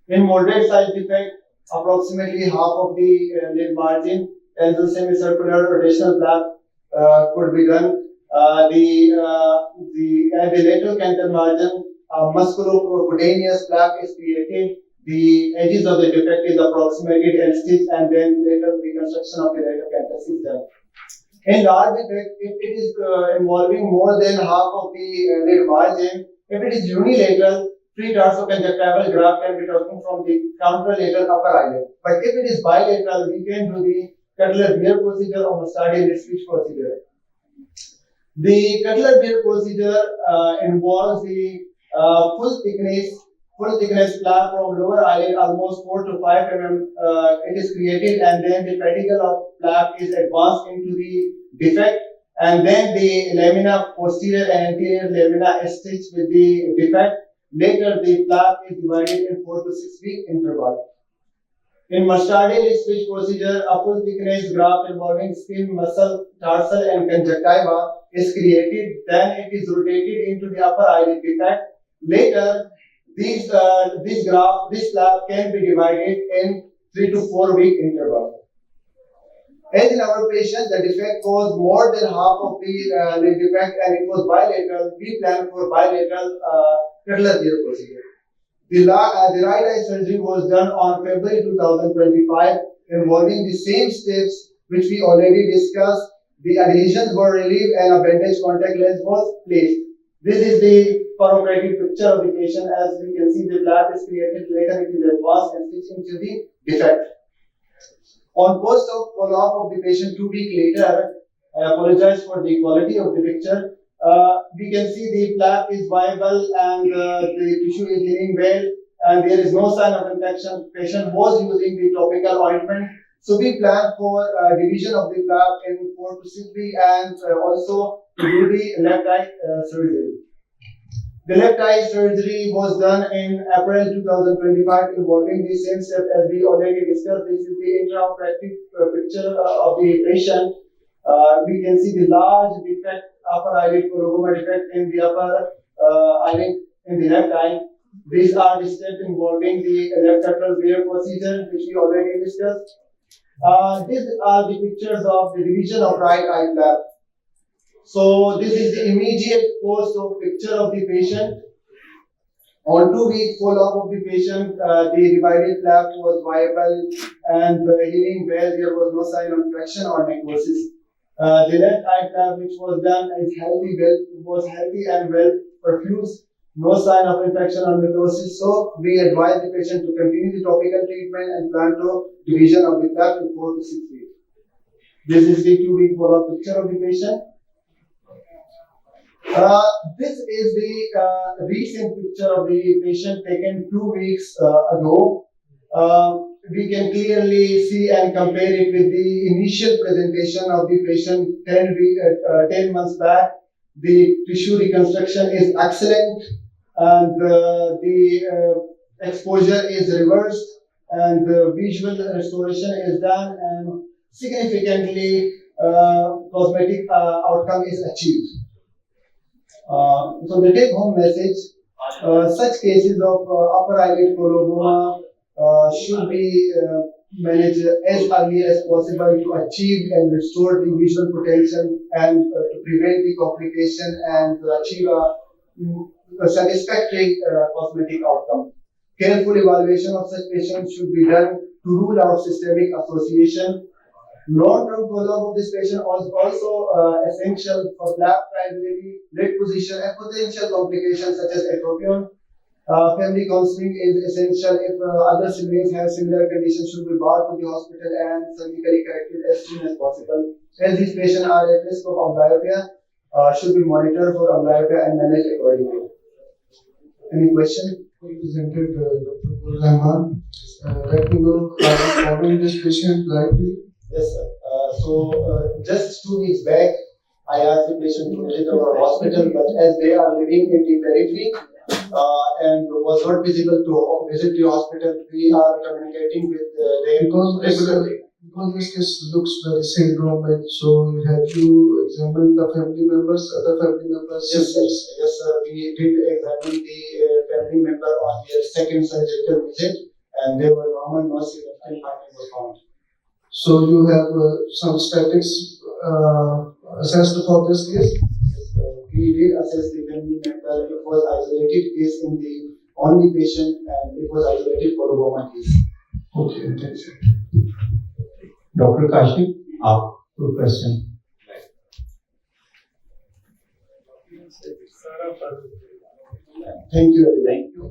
In moderate size defect, approximately half of the lid margin, tensile semicircular rotational flap could be done. At the lateral canthal margin, musculocutaneous flap is created. The edges of the defect is approximated and stitched, and then later reconstruction of the lateral canthus is done. In large defect, if it is involving more than half of the lid margin, if it is unilateral, pre-tarsoconjunctival graft can be taken from the contralateral upper eyelid. But if it is bilateral, we can do the Cutler-Beer procedure or Mustardi lid switch procedure. The Cutler-Beer procedure involves the full thickness flap from lower eyelid, almost 4 to 5 mm. It is created, and then the pedicle of flap is advanced into the defect, and then the lamina posterior and anterior lamina is stitched with the defect. Later, the flap is divided in 4 to 6 week interval. In Mustardi lid switch procedure, a full thickness graft involving skin, muscle, tarsal, and conjunctiva is created. Then it is rotated into the upper eyelid defect. Later, this flap can be divided in 3 to 4 week interval. As in our patient, the defect was more than half of the lid defect, and it was bilateral. We planned for bilateral Cutler-Beer procedure. The right eye surgery was done on February 2025, involving the same steps which we already discussed. The adhesions were relieved and a bandage contact lens was placed. This is the operative picture of the patient. As we can see, the flap is created. Later, it is advanced and stitched into the defect. On post-op follow-up of the patient 2 weeks later, I apologize for the quality of the picture. We can see the flap is viable and the tissue is healing well, and there is no sign of infection. Patient was using the topical ointment. So we plan for division of the flap in 4 to 6 weeks, and also to do the left eye surgery. The left eye surgery was done in April 2025, involving the same step as we already discussed. This is the intraoperative picture of the patient. We can see the large defect, upper eyelid coloboma defect in the upper eyelid in the left eye. These are the steps involving the left Cutler-Beer procedure, which we already discussed. These are the pictures of the division of right eye flap. So this is the immediate post-op picture of the patient. On 2 week follow-up of the patient, the divided flap was viable and healing well. There was no sign of infection or necrosis. The left eye flap, which was done, is healthy and well perfused. No sign of infection or necrosis. So we advise the patient to continue the topical treatment and plan to division of the flap in 4 to 6 weeks. This is the 2 week follow-up picture of the patient. This is the recent picture of the patient taken 2 weeks ago. We can clearly see and compare it with the initial presentation of the patient 10 months back. The tissue reconstruction is excellent, and the exposure is reversed, and the visual restoration is done, and significantly cosmetic outcome is achieved. So the take-home message: such cases of upper eyelid coloboma should be managed as early as possible to achieve and restore the visual potential and to prevent the complication and to achieve a satisfactory cosmetic outcome. Careful evaluation of such patients should be done to rule out systemic association. Long-term follow-up of this patient is also essential for lab viability, lid position, and potential complications such as atropine. Family counseling is essential. If other siblings have similar conditions, should be brought to the hospital and surgically corrected as soon as possible. As these patients are at risk of amblyopia, should be monitored for amblyopia and managed accordingly. Any question? Presented Dr. Gul Rahman. Let me know, are you following this patient lightly? Yes, sir. Just 2 weeks back, I asked the patient to visit our hospital, but as they are living in the periphery and was not visible to visit the hospital, we are communicating with them regularly. Because this case looks very syndromic, so have you examined the family members, other family members? Yes, sir. Yes, sir. We did examine the family member on their second surgical visit, and they were normal, no significant finding was found. So you have some statics assessed for this case? Yes, we did assess the family member. It was isolated case in the only patient, and it was isolated coloboma case. Okay, thank you. Doctor Kashif आप कोई question Thank you. Thank you.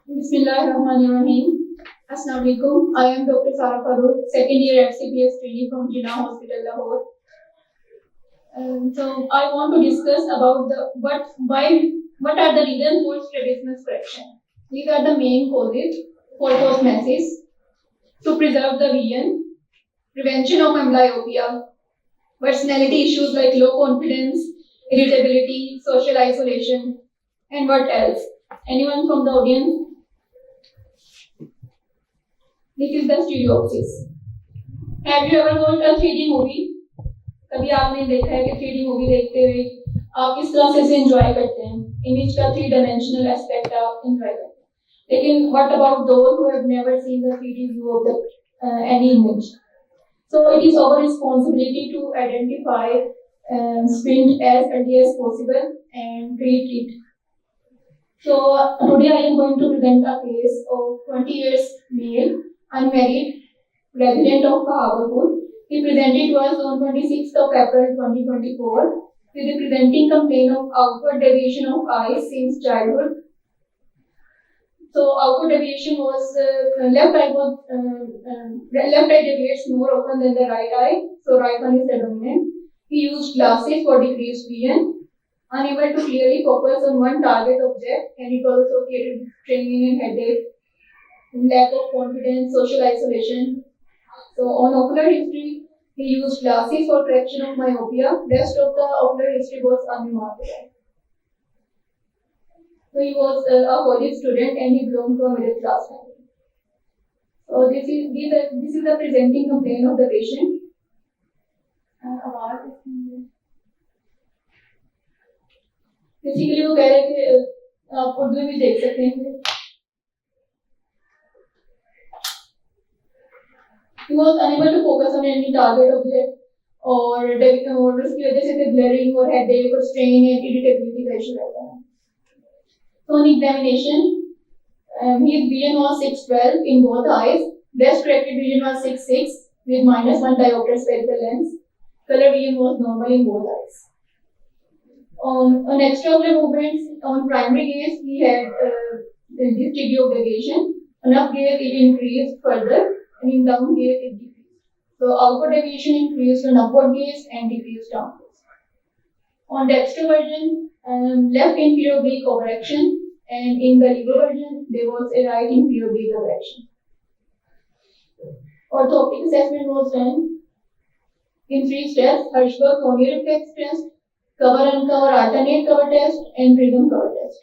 Bismillahirrahmanirrahim. Assalamualaikum. I am Dr. Sara Farooq, second year FCPS trainee from Jinnah Hospital, Lahore. So I want to discuss about what are the reasons for strabismus correction. These are the main causes for cosmesis: to preserve the vision, prevention of amblyopia, personality issues like low confidence, irritability, social isolation, and what else? Anyone from the audience? This is the stereopsis. Have you ever watched a 3D movie? कभी आपने देखा है कि 3D movie देखते हुए आप किस तरह से इसे एंजॉय करते हैं? इमेज का 3 डायमेंशनल एस्पेक्ट आप एंजॉय करते हैं. लेकिन what about those who have never seen the 3D view of the any image? So it is our responsibility to identify squint as early as possible and treat it. So today I am going to present a case of 20 years male, unmarried, resident of Bahawalpur. He presented to us on 26th of April 2024 with a presenting complaint of outward deviation of eyes since childhood. So outward deviation was left eye deviates more often than the right eye. So right one is the dominant. He used glasses for decreased vision, unable to clearly focus on one target object, and it was associated with training and headache, lack of confidence, social isolation. So on ocular history, he used glasses for correction of myopia. Rest of the ocular history was unremarkable. So he was a college student and he belonged to a middle class family. So this is the presenting complaint of the patient. Basically वो कह रहे हैं कि आप उर्दू में भी देख सकते हैं. He was unable to focus on any target object और उसकी वजह से blurring और headache और strain and irritability का issue रहता है. So on examination, his vision was 612 in both eyes. Best corrected vision was 6.6 with -1 diopter spherical lens. Color vision was normal in both eyes. On extraocular movements, on primary gaze, he had this degree of deviation. On up gaze, it increased further, and in down gaze, it decreased. So outward deviation increased on upward gaze and decreased downwards. On dextroversion, left inferior oblique overaction, and in the levoversion, there was a right inferior oblique overaction. Orthooptic assessment was done in 3 steps: Hirschberg corneal reflex test, cover uncover alternate cover test, and prism cover test.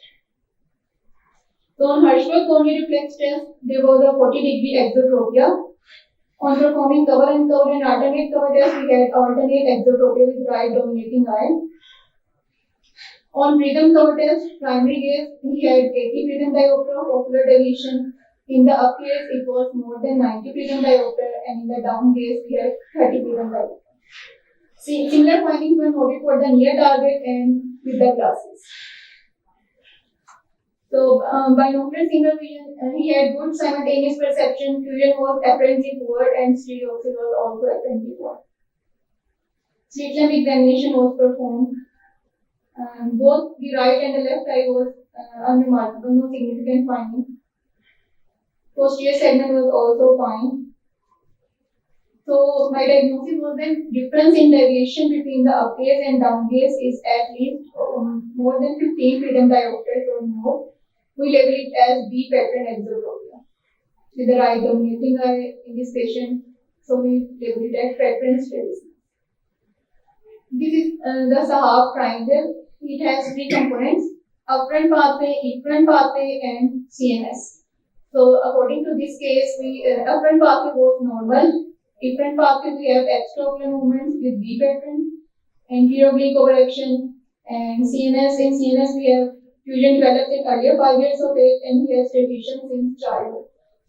So on Hirschberg cornea reflex test, there was a 40-degree exotropia. On performing cover and alternate cover test, we had alternate exotropia with right dominating eye. On prism cover test, primary gaze, we had 80 prism diopter of ocular deviation. In the up gaze, it was more than 90 prism diopter, and in the down gaze, we had 30 prism diopter. Similar findings were noted for the near target and with the glasses. So, binocular single vision, he had good simultaneous perception, fusion was apparently poor, and stereopsis was also apparently poor. Slit lamp examination was performed. Both the right and the left eye was unremarkable, no significant finding. Posterior segment was also fine. So my diagnosis was that difference in deviation between the up gaze and down gaze is at least more than 15 prism diopters or more. We label it as B pattern exotropia with the right dominating eye in this patient. So we label it as pattern strabismus. This is the Sahab triangle. It has three components: upfront pathway, effront pathway, and CNS. So according to this case, upfront pathway was normal. Effront pathway we have extraocular movements with B pattern, anterior oblique overaction, and CNS. In CNS we have fusion developed in earlier 5 years of age, and he has tradition since childhood.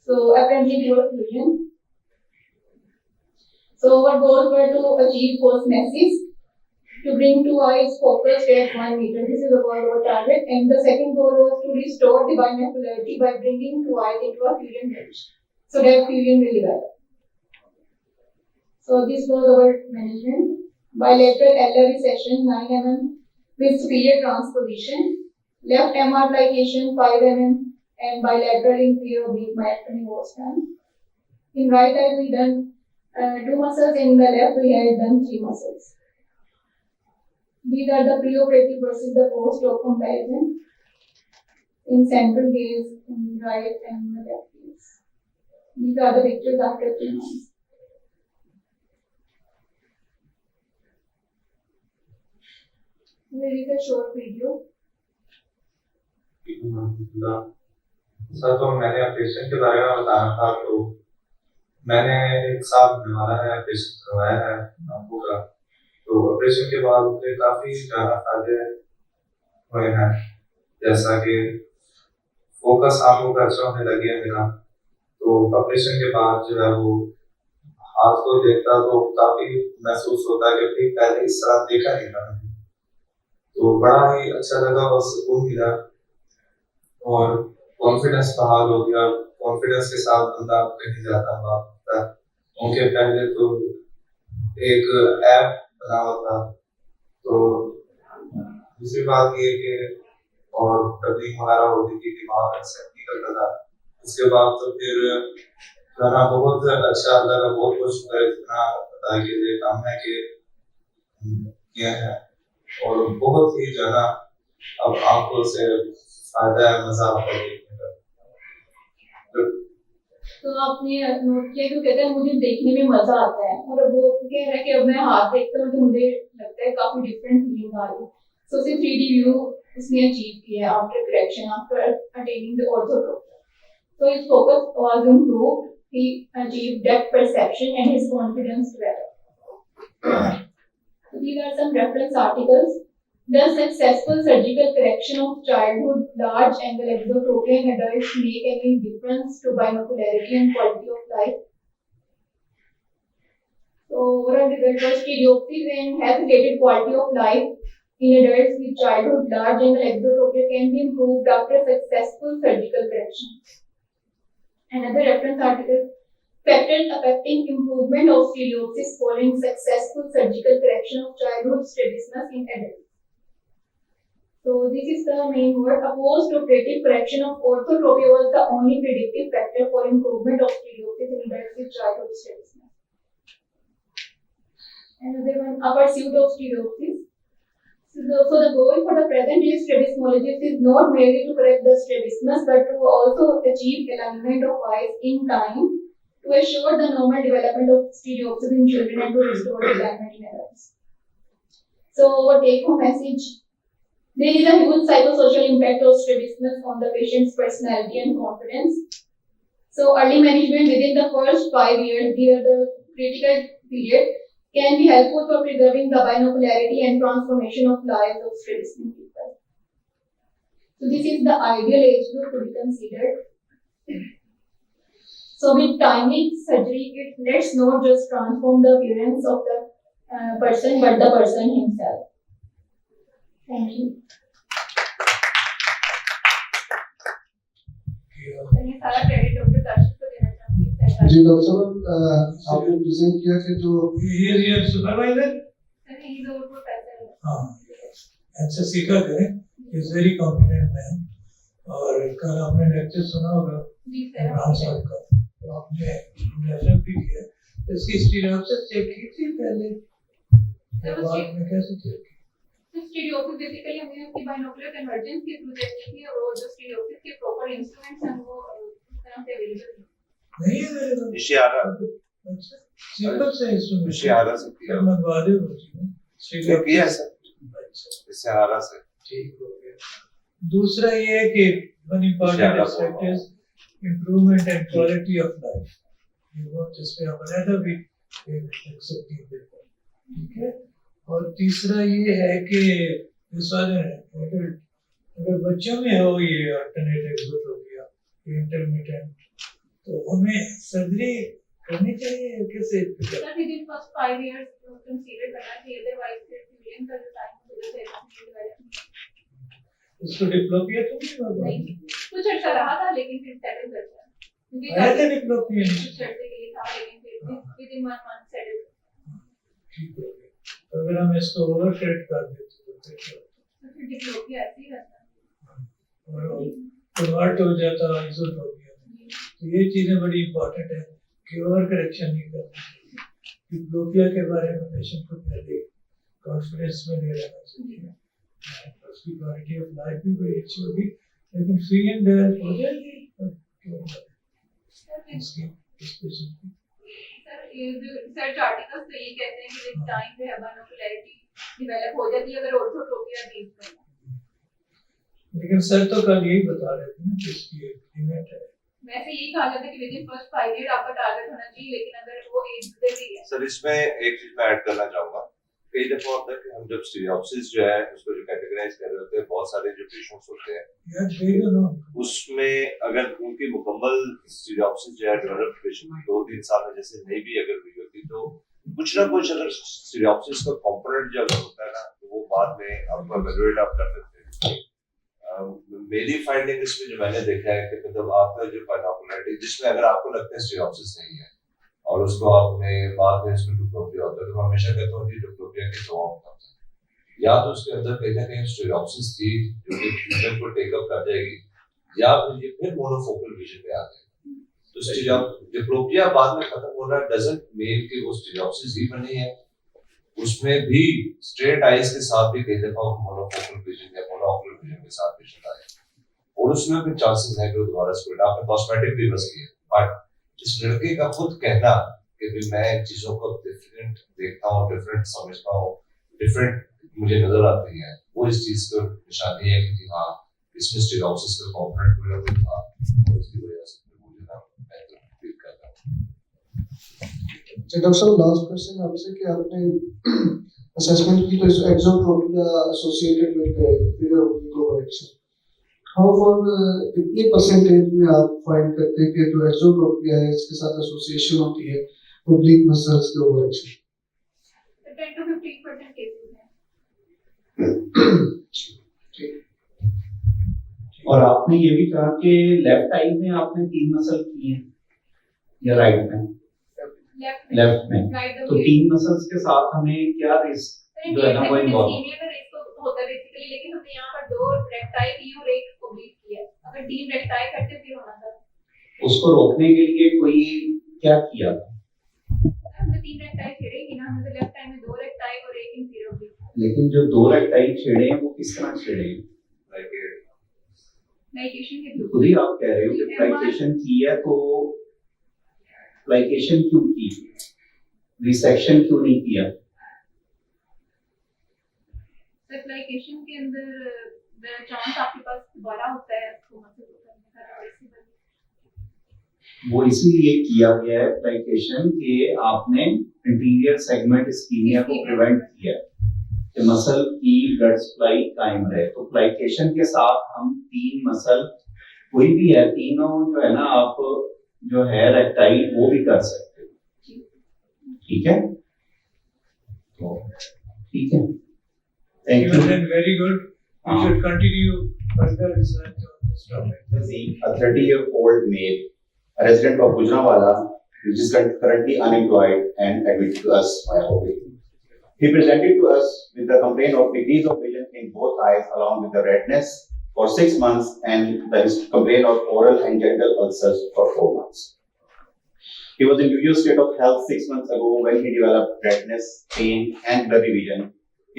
So apparently poor fusion. So our goals were to achieve postmesis, to bring two eyes focused at 1 meter. This is our target. And the second goal was to restore the binocularity by bringing two eyes into a fusion condition, so that fusion will develop. So this was our management. Bilateral LR recession 9 mm with superior transposition. Left MR plication 5 mm and bilateral inferior oblique myectomy was done. In right eye we done 2 muscles, and in the left we had done 3 muscles. These are the preoperative versus the post-op comparison in central gaze, in right and the left gaze. These are the pictures after 3 months. Here is a short video. Sir, तो मैंने operation के बारे में बताना था। तो मैंने 1 साल होने वाला है ऑपरेशन करवाया है आपको का। तो ऑपरेशन के बाद मुझे काफी ज्यादा फायदे हुए हैं, जैसा कि फोकस आंखों का अच्छा होने लगी है मेरा। तो ऑपरेशन के बाद जो है वो हाथ को देखता तो काफी महसूस होता है, क्योंकि पहले इस तरह देखा नहीं था। तो बड़ा ही अच्छा लगा और सुकून मिला और कॉन्फिडेंस बहाल हो गया। कॉन्फिडेंस के साथ बंदा कहीं जाता हुआ उनके पहले तो एक ऐप बना हुआ था। तो दूसरी बात ये कि और तकलीफ वगैरह होती थी, दिमाग एक्सेप्ट नहीं करता था। उसके बाद तो फिर गाना बहुत अच्छा लगा, बहुत कुछ इतना पता कि ये काम है कि किया है और बहुत ही ज्यादा अब आंखों से फायदा है, मजा आता है। तो आपने नोट किया कि कहते हैं मुझे देखने में मजा आता है, और वो कह रहा है कि अब मैं हाथ देखता हूँ तो मुझे लगता है काफी डिफरेंट फीलिंग आ रही है। सो उसे 3D व्यू उसने अचीव किया है after correction, after attaining the orthotropia. So his focus was improved, he achieved depth perception and his confidence developed. So these are some reference articles. Does successful surgical correction of childhood large angle exotropia in adults make any difference to binocularity and quality of life? So overall result was stereopsis and has related quality of life in adults with childhood large angle exotropia can be improved after successful surgical correction. Another reference article, factors affecting improvement of stereopsis following successful surgical correction of childhood strabismus in adults. So this is the main word. A post-operative correction of orthotropia was the only predictive factor for improvement of stereopsis in adults with childhood strabismus. Another one, a pursuit of stereopsis. So the goal for the present day strabismologist is not merely to correct the strabismus, but to also achieve alignment of eyes in time to assure the normal development of stereopsis in children and to restore the alignment in adults. So our take-home message: There is a huge psychosocial impact of strabismus on the patient's personality and confidence. So early management within the first 5 years, near the critical period, can be helpful for preserving the binocularity and transformation of lives of strabismus people. So this is the ideal age group to be considered. So with timely surgery, let's not just transform the appearance of the person, but the person himself. Thank you. ये सारा credit doctor Kashif को देना चाहूंगी। जी doctor साहब आपने present किया कि जो He is your supervisor? He is our professor. हाँ, अच्छा सीखा करें, he is very competent man। और कल आपने लेक्चर सुना होगा इमरान साहब का, तो आपने रेफर भी किया, तो इसकी हिस्ट्री आपसे चेक की थी पहले, या बाद में कैसे चेक की? तो स्टीरियोसिस बेसिकली हमने उसकी बाइनोकुलर कन्वर्जेंस के थ्रू देखी थी, और जो स्टीरियोसिस के प्रॉपर इंस्ट्रूमेंट्स हैं वो उस तरह से अवेलेबल नहीं है मेरे पास। इशियारा अच्छा, सिंपल से इंस्ट्रूमेंट इशियारा से किया मैं बाद में पूछूंगा। किया सर, अच्छा, इशियारा से ठीक हो गया। दूसरा ये है कि one important aspect is improvement and quality of life. ये वो जिस पे आप अलग भी देख सकती हैं पेपर, ठीक है। और तीसरा ये है कि इस वाले अगर बच्चों में हो ये अल्टरनेटिव हो गया इंटरमीडिएट, तो उन्हें सर्जरी करनी चाहिए कैसे? Sir within first 5 years consider करना चाहिए, अदरवाइज फिर ट्यूलियन का जो टाइम हो जाएगा डेवलपमेंट। उसको डिप्लोपिया तो नहीं होगा? नहीं, कुछ अच्छा रहा था लेकिन फिर सेटल कर गया, क्योंकि आया था डिप्लोपिया कुछ चढ़ने के लिए था लेकिन फिर विदिन 1 मंथ सेटल। ठीक हो गया। अगर हम इसको ओवर ट्रीट कर देते तो फिर डिप्लोपिया ऐसे ही रहता है और कन्वर्ट हो जाता है आइसोटोपिया में। तो ये चीजें बड़ी इंपॉर्टेंट है कि ओवर करेक्शन नहीं करनी चाहिए। डिप्लोपिया के बारे में पेशेंट को पहले कॉन्फिडेंस में ले लेना चाहिए, उसकी क्वालिटी ऑफ लाइफ भी बड़ी अच्छी होगी, लेकिन फ्री एंड डेवलप हो जाएगी इसकी इस पेशेंट की। सर ये जो रिसर्च आर्टिकल्स तो ये कहते हैं कि विद टाइम जो है बाइनोकुलरिटी डेवलप हो जाती है अगर ऑर्थोट्रोपिया यूज करना। लेकिन सर तो कल यही बता रहे थे ना कि इसकी एक लिमिट है। वैसे यही कहा जाता है कि विदिन फर्स्ट 5 ईयर आपका टारगेट होना चाहिए, लेकिन अगर वो एज गुजर गई है। सर इसमें एक चीज मैं ऐड करना चाहूंगा। कई दफा होता है कि हम जब स्टीरियोप्सिस जो है उसको जो कैटेगराइज कर रहे होते हैं, बहुत सारे जो पेशेंट्स होते हैं यार दे दो ना, उसमें अगर उनकी मुकम्मल स्टीरियोप्सिस जो है डेवलप पेशेंट 2-3 साल में जैसे नहीं भी अगर हुई होती, तो कुछ ना कुछ अगर स्टीरियोप्सिस का कंपोनेंट जो अगर होता है ना, तो वो बाद में आपको एवेलुएट आप कर सकते हैं। मेरी फाइंडिंग इसमें जो मैंने देखा है कि मतलब आपका जो बाइनोकुलरिटी जिसमें अगर आपको लगता है स्टीरियोप्सिस नहीं है और उसको आपने बाद में इसमें डिप्लोपिया होता है, तो मैं हमेशा कहता हूँ कि डिप्लोपिया के 2 आउटकम्स हैं। या तो उसके अंदर कहीं ना कहीं स्टीरियोप्सिस थी जो कि फ्यूजन को टेकअप कर जाएगी, या फिर ये फिर मोनोफोकल विजन पे आ जाएगा। तो डिप्लोपिया बाद में खत्म होना डजंट मीन कि वो स्टीरियोप्सिस ही बनी है, उसमें भी स्ट्रेट आईज के साथ भी कई दफा मोनोफोकल विजन या मोनोऑकुलर विजन के साथ पेशेंट आए, और उसमें भी चांसेस है कि वो दोबारा स्क्रीन आपने कॉस्मेटिक भी बस किया। बट इस लड़के का खुद कहना कि भी मैं चीजों को डिफरेंट देखता हूँ, डिफरेंट समझता हूँ, डिफरेंट मुझे नजर आती है, वो इस चीज की निशानी है कि हाँ इसमें स्टीरियोप्सिस का कंपोनेंट मेरा भी था और इसकी वजह से मुझे ना बेहतर फील करता हूँ। डॉक्टर साहब लास्ट क्वेश्चन आपसे कि आपने असेसमेंट की तो exotropia associated with figure oblique correction, how for कितनी परसेंटेज में आप फाइंड करते हैं कि जो एक्सोट्रोपिया है इसके साथ एसोसिएशन होती है ऑब्लिक मसल्स के ओवरएक्शन? 10 to 15% केसेस में। और आपने ये भी कहा कि लेफ्ट आई में आपने 3 मसल किए हैं या राइट में? लेफ्ट में। तो 3 मसल्स के साथ हमें क्या रिस्क जो है ना वो इन्वॉल्व होता है बेसिकली, लेकिन हमने यहाँ पर 2 रेक्टाइल की और 1 ओब्लिक किया। अगर 3 रेक्टाइल करते फिर होना था। उसको रोकने के लिए कोई क्या किया था? हमने 3 रेक्टाइल छेड़े ही ना, हमने तो लेफ्ट साइड में 2 रेक्टाइल और 1 इंफीरियर ओब्लिक। लेकिन जो 2 रेक्टाइल छेड़े हैं वो किस तरह छेड़े हैं? लाइकेशन के थ्रू। खुद ही आप कह रहे हो कि लाइकेशन की है, तो लाइकेशन क्यों की, रिसेक्शन क्यों नहीं किया? एप्लीकेशन के अंदर चांस आपके पास दोबारा होता है आपको मसल करने का पॉसिबल? वो इसीलिए किया गया है एप्लीकेशन कि आपने इंटीरियर सेगमेंट इस्कीमिया को प्रिवेंट किया कि मसल की ब्लड सप्लाई कायम रहे। तो एप्लीकेशन के साथ हम 3 मसल कोई भी है, तीनों जो है ना आप जो है रेक्टाइल वो भी कर सकते हो। ठीक है, तो ठीक है, thank you. Very good. We should continue further research on this topic. A 30-year-old male, a resident of Gujranwala, which is currently unemployed and admitted to us via OP. He presented to us with the complaint of decrease of vision in both eyes along with the redness for 6 months and the complaint of oral and genital ulcers for 4 months. He was in usual state of health 6 months ago when he developed redness, pain and blurry vision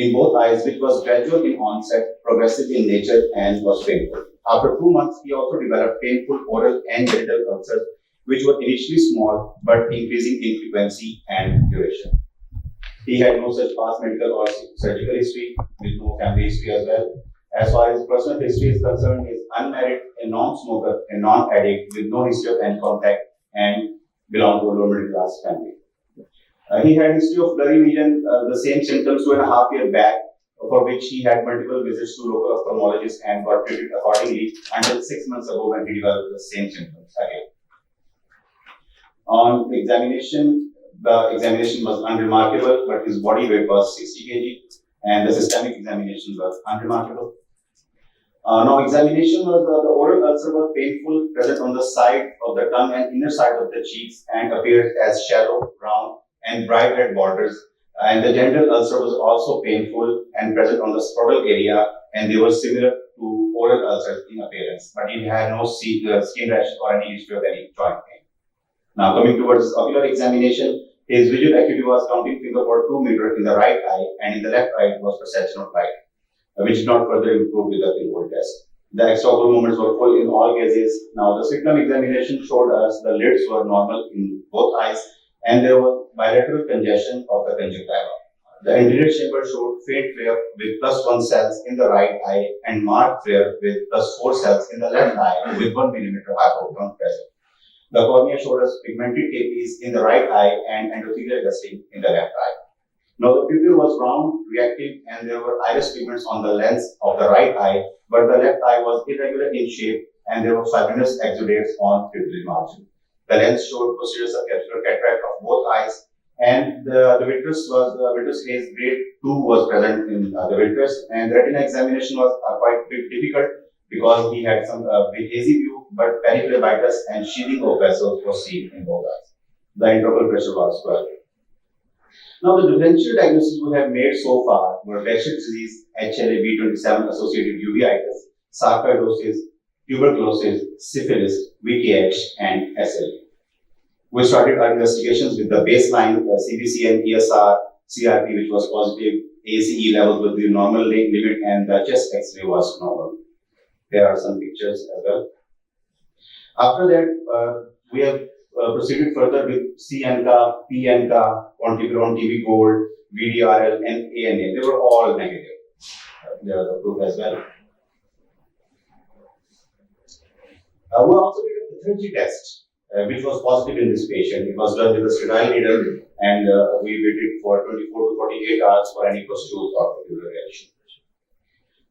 in both eyes, which was gradual in onset, progressive in nature and was painful. After 2 months, he also developed painful oral and genital ulcers, which were initially small but increasing in frequency and duration. He had no such past medical or surgical history, with no family history as well. As far as personal history is concerned, he is unmarried, a non-smoker, a non-addict, with no history of any contact, and belonged to a lower middle class family. He had history of blurry vision, the same symptoms 2.5 years back, for which he had multiple visits to local ophthalmologists and got treated accordingly until 6 months ago when he developed the same symptoms again. On examination, the examination was unremarkable, but his body weight was 60 kg, and the systemic examination was unremarkable. Now, examination was the oral ulcer was painful, present on the side of the tongue and inner side of the cheeks, and appeared as shallow, round, and bright red borders. And the genital ulcer was also painful and present on the scrotal area, and they were similar to oral ulcers in appearance, but he had no skin rashes or any history of any joint pain. Now, coming towards his ocular examination, his visual acuity was counting finger for 2 meters in the right eye, and in the left eye was perception of light, which did not further improve with the pinhole test. The extraocular movements were full in all gazes. Now, the septum examination showed us the lids were normal in both eyes, and there was bilateral congestion of the conjunctiva. The anterior chamber showed faint flare with +1 cells in the right eye and marked flare with +4 cells in the left eye with 1 millimeter hypotone present. The cornea showed us pigmented capes in the right eye and endothelial dusting in the left eye. Now, the pupil was round, reactive, and there were iris pigments on the lens of the right eye, but the left eye was irregular in shape, and there were fibrinous exudates on pupillary margin. The lens showed posterior subcapsular cataract of both eyes, and the vitreous haze grade 2 was present in the vitreous, and the retina examination was quite difficult because he had some hazy view, but periphlebitis and sheathing of vessels was seen in both eyes. The intraocular pressure was 12. Now, the differential diagnoses we have made so far were Behçet's disease, HLA-B27 associated uveitis, sarcoidosis, tuberculosis, syphilis, VKH, and SLE. We started our investigations with the baseline CBCM, ESR, CRP, which was positive, ACE levels with the normal limit, and the chest X-ray was normal. There are some pictures as well. After that, we have proceeded further with CNCA, PNCA, quantiferon TB gold, VDRL, and ANA. They were all negative. There are the proof as well. We also did a pathology test, which was positive in this patient. It was done with a sterile needle, and we waited for 24 to 48 hours for any pustules or papular reaction.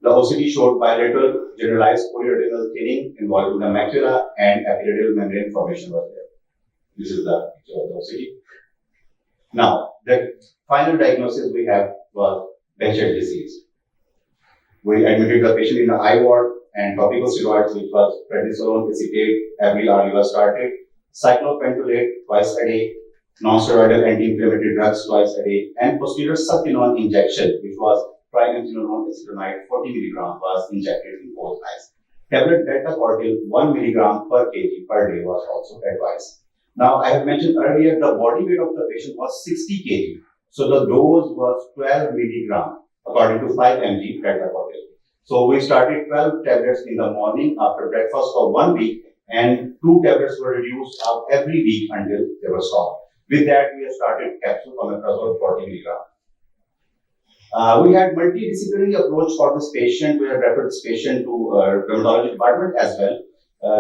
The OCT showed bilateral generalized chorioretinal thinning involving the macula, and epiretinal membrane formation was there. This is the picture of the OCT. Now, the final diagnosis we have was Behçet disease. We admitted the patient in the eye ward, and topical steroids, which was prednisolone acetate, every hour was started, cyclopentolate twice a day, non-steroidal anti-inflammatory drugs twice a day, and posterior subtenon injection, which was triamcinolone acetonide 40 mg was injected in both eyes. Tablet delta cordyl 1 mg per kg per day was also advised. Now, I have mentioned earlier the body weight of the patient was 60 kg. So the dose was 12 mg according to 5 mg delta cordyl. So we started 12 tablets in the morning after breakfast for 1 week, and 2 tablets were reduced every week until they were stopped. With that, we have started capsule omeprazole 40 mg. We had multidisciplinary approach for this patient. We have referred this patient to rheumatology department as well.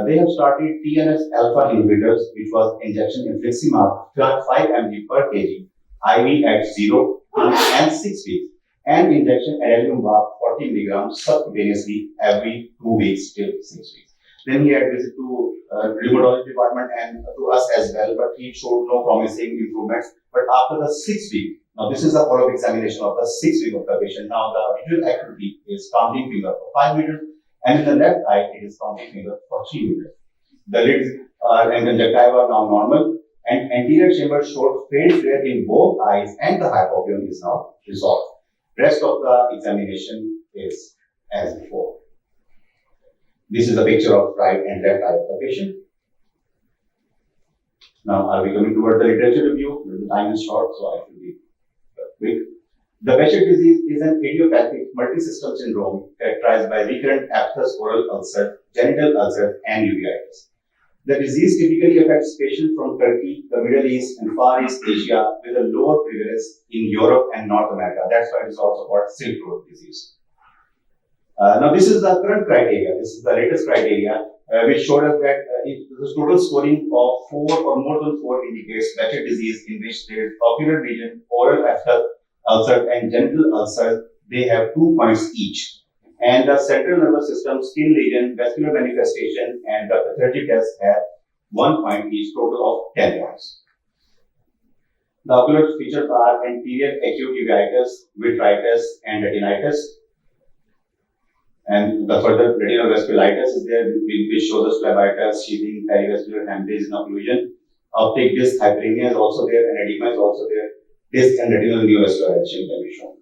They have started TNF alpha inhibitors, which was injection infliximab 5 mg per kg, IV at 0 and 6 weeks, and injection adalimumab 40 milligrams subcutaneously every 2 weeks till 6 weeks. Then he had visit to rheumatology department and to us as well, but he showed no promising improvements. But after the 6 week, now this is a follow-up examination of the 6 week of the patient. Now the visual acuity is counting finger for 5 meters, and in the left eye it is counting finger for 3 meters. The lids and conjunctiva are now normal, and anterior chamber showed faint flare in both eyes, and the hypopyon is now resolved. Rest of the examination is as before. This is a picture of right and left eye of the patient. Now, are we coming towards the literature review? The time is short, so I will be quick. The Behçet disease is an idiopathic multisystem syndrome characterized by recurrent aphthous oral ulcer, genital ulcer, and uveitis. The disease typically affects patients from Turkey, the Middle East, and Far East Asia, with a lower prevalence in Europe and North America. That's why it is also called Silk Road disease. Now, this is the current criteria. This is the latest criteria, which showed us that if the total scoring of 4 or more than 4 indicates Behçet disease, in which there is ocular region, oral aphthous ulcer, and genital ulcer, they have 2 points each. And the central nervous system, skin lesion, vascular manifestation, and the pathology test have 1 point each, total of 10 points. The ocular features are anterior acute uveitis, vitritis, and retinitis. And the further retinal vasculitis is there, which shows us phlebitis, sheathing, perivascular hemorrhage, and occlusion. Optic disc hyperemia is also there, and edema is also there. Disc and retinal neovascularization can be shown.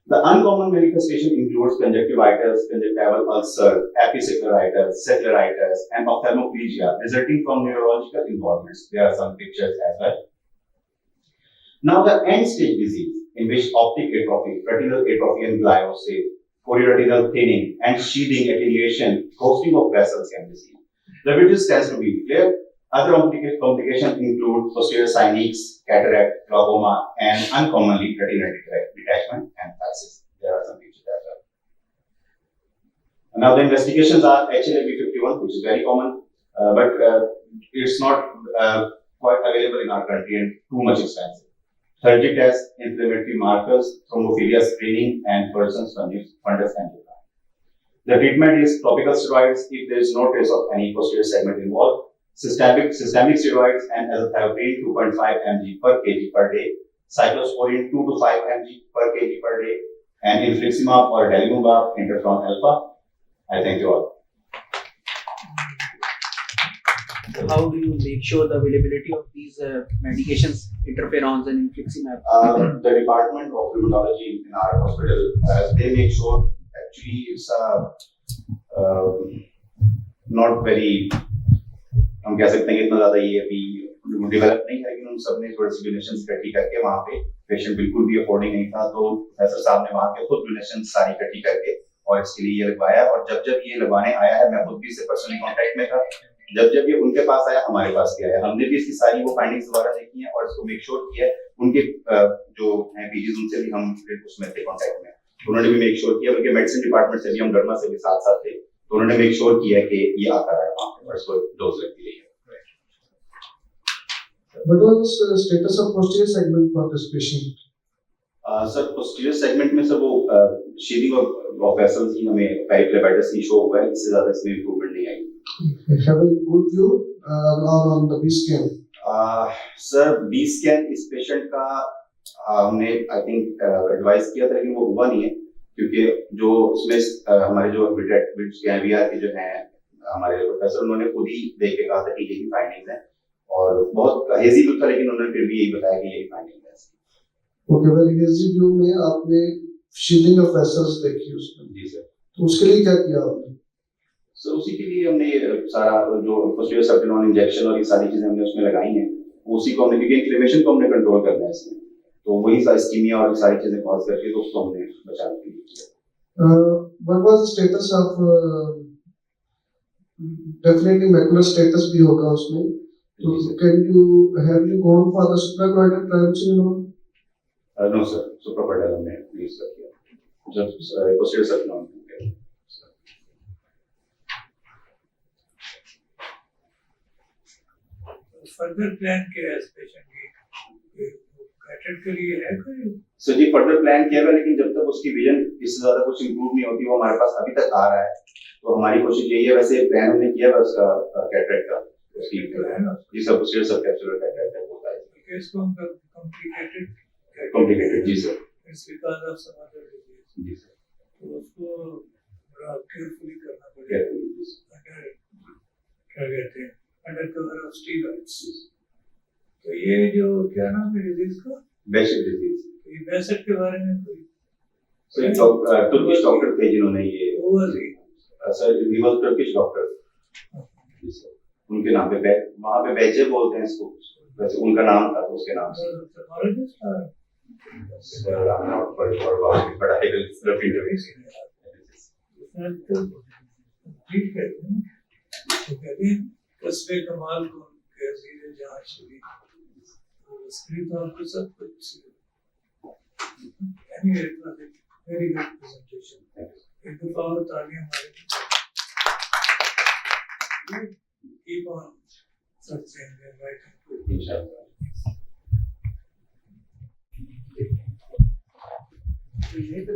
The uncommon manifestation includes conjunctivitis, conjunctival ulcer, episcleritis, cellulitis, and ophthalmoplegia resulting from neurological involvements. There are some pictures as well. Now, the end-stage disease, in which optic atrophy, retinal atrophy, and gliosis, chorioretinal thinning, and sheathing attenuation, ghosting of vessels can be seen. The vitreous tends to be clear. Other complications include posterior synex, cataract, glaucoma, and uncommonly retinal detachment and phthisis. There are some pictures as well. Now, the investigations are HLA-B51, which is very common, but it's not quite available in our country and too much expensive. Surgery tests, inflammatory markers, thrombophilia screening, and Ferguson's fundus angiogram. The treatment is topical steroids if there is no trace of any posterior segment involved, systemic steroids and azathioprine 2.5 mg per kg per day, cyclosporine 2 to 5 mg per kg per day, and infliximab or adalimumab interferon alpha. I thank you all. How do you make sure the availability of these medications, interferons and infliximab? The Department of Rheumatology in our hospital, they make sure actually it's not very, हम कह सकते हैं कि इतना ज़्यादा ये अभी develop नहीं है, लेकिन उन सब ने थोड़ी सी डोनेशंस इकट्ठी करके वहाँ पे पेशेंट बिल्कुल भी अफोर्डिंग नहीं था, तो प्रोफेसर साहब ने वहाँ के खुद डोनेशन सारी इकट्ठी करके और इसके लिए ये लगवाया, और जब ये लगवाने आया है, मैं खुद भी इससे पर्सनली कॉन्टेक्ट में था, जब ये उनके पास आया, हमारे पास भी आया, हमने भी इसकी सारी वो फाइंडिंग्स दोबारा देखी है और इसको मेक श्योर किया है, उनके जो हैं पीजीज उनसे भी हम उसमें थे कॉन्टेक्ट में, उन्होंने भी मेक श्योर किया, बल्कि मेडिसिन डिपार्टमेंट से भी हम डर्मा से भी साथ साथ थे, तो उन्होंने मेक श्योर किया कि ये आता है वहाँ पे और इसको डोज लगती रही है. What was the status of posterior segment for this patient? Sir posterior segment में सर वो शेडिंग ऑफ वेसल्स ही हमें पेरिफ्लेबिटिस की शो हुआ है, इससे ज्यादा इसमें इंप्रूवमेंट नहीं आई. Have a good view on the B scan. Sir B scan इस पेशेंट का हमने आई थिंक एडवाइस किया था, लेकिन वो हुआ नहीं है, क्योंकि जो उसमें हमारे जो वीआर के जो हैं हमारे प्रोफेसर, उन्होंने खुद ही देख के कहा था कि यही फाइंडिंग्स है, और बहुत हेजी भी था, लेकिन उन्होंने फिर भी यही बताया कि यही फाइंडिंग है. ओके, वेल हेजी व्यू में आपने शील्डिंग ऑफ वेसल्स देखी उसमें. जी सर. तो उसके लिए क्या किया आपने? सर उसी के लिए हमने सारा जो पोस्टीरियर सबटेनॉन इंजेक्शन और ये सारी चीजें हमने उसमें लगाई हैं, उसी को हमने, क्योंकि इन्फ्लेमेशन को हमने कंट्रोल करना है इसमें, तो वही सारी इस्कीमिया और सारी चीजें कॉज करके तो उसको हमने बचाने के लिए किया. What was the status of definitely macular status भी होगा उसमें, तो can you have you gone for the suprachoroidal triamcin? No sir, सुप्रापेंडल हमने यूज किया जब पोस्टीरियर सर्कुलम फर्दर प्लान क्या है इस पेशेंट की? कैटेट के लिए है कोई? सर जी फर्दर प्लान किया हुआ है, लेकिन जब तक उसकी विजन इससे ज्यादा कुछ इंप्रूव नहीं होती, वो हमारे पास अभी तक आ रहा है, तो हमारी कोशिश यही है। वैसे प्लान हमने किया है उसका कैटरेक्ट का, उसकी जी सब पोस्टीरियर सबकैप्सुलर कैटरेक्ट होता है। इसको हम कॉम्प्लिकेटेड जी sir. It's because of some other disease. जी सर। तो उसको बड़ा केयरफुली करना पड़ेगा। अगर क्या कहते हैं अंडर कवर ऑफ स्टीरॉइड्स। तो ये जो क्या नाम है डिजीज का? Basic disease. ये बेसिक के बारे में कोई सर तुर्किश डॉक्टर थे जिन्होंने ये sir he was Turkish doctor. जी सर। उनके नाम पे वहाँ पे बेजे बोलते हैं इसको, वैसे उनका नाम था तो उसके नाम से। Sir I'm not quite sure about it, but I will look into it. ठीक है। तो कहते हैं कस्बे कमाल को कैसी जहाँ शुरू उसके तो आपको सब कुछ anyway, it was a very good presentation. एक दफा और तालियां हमारे keep on searching and writing. इंशाल्लाह। यही तो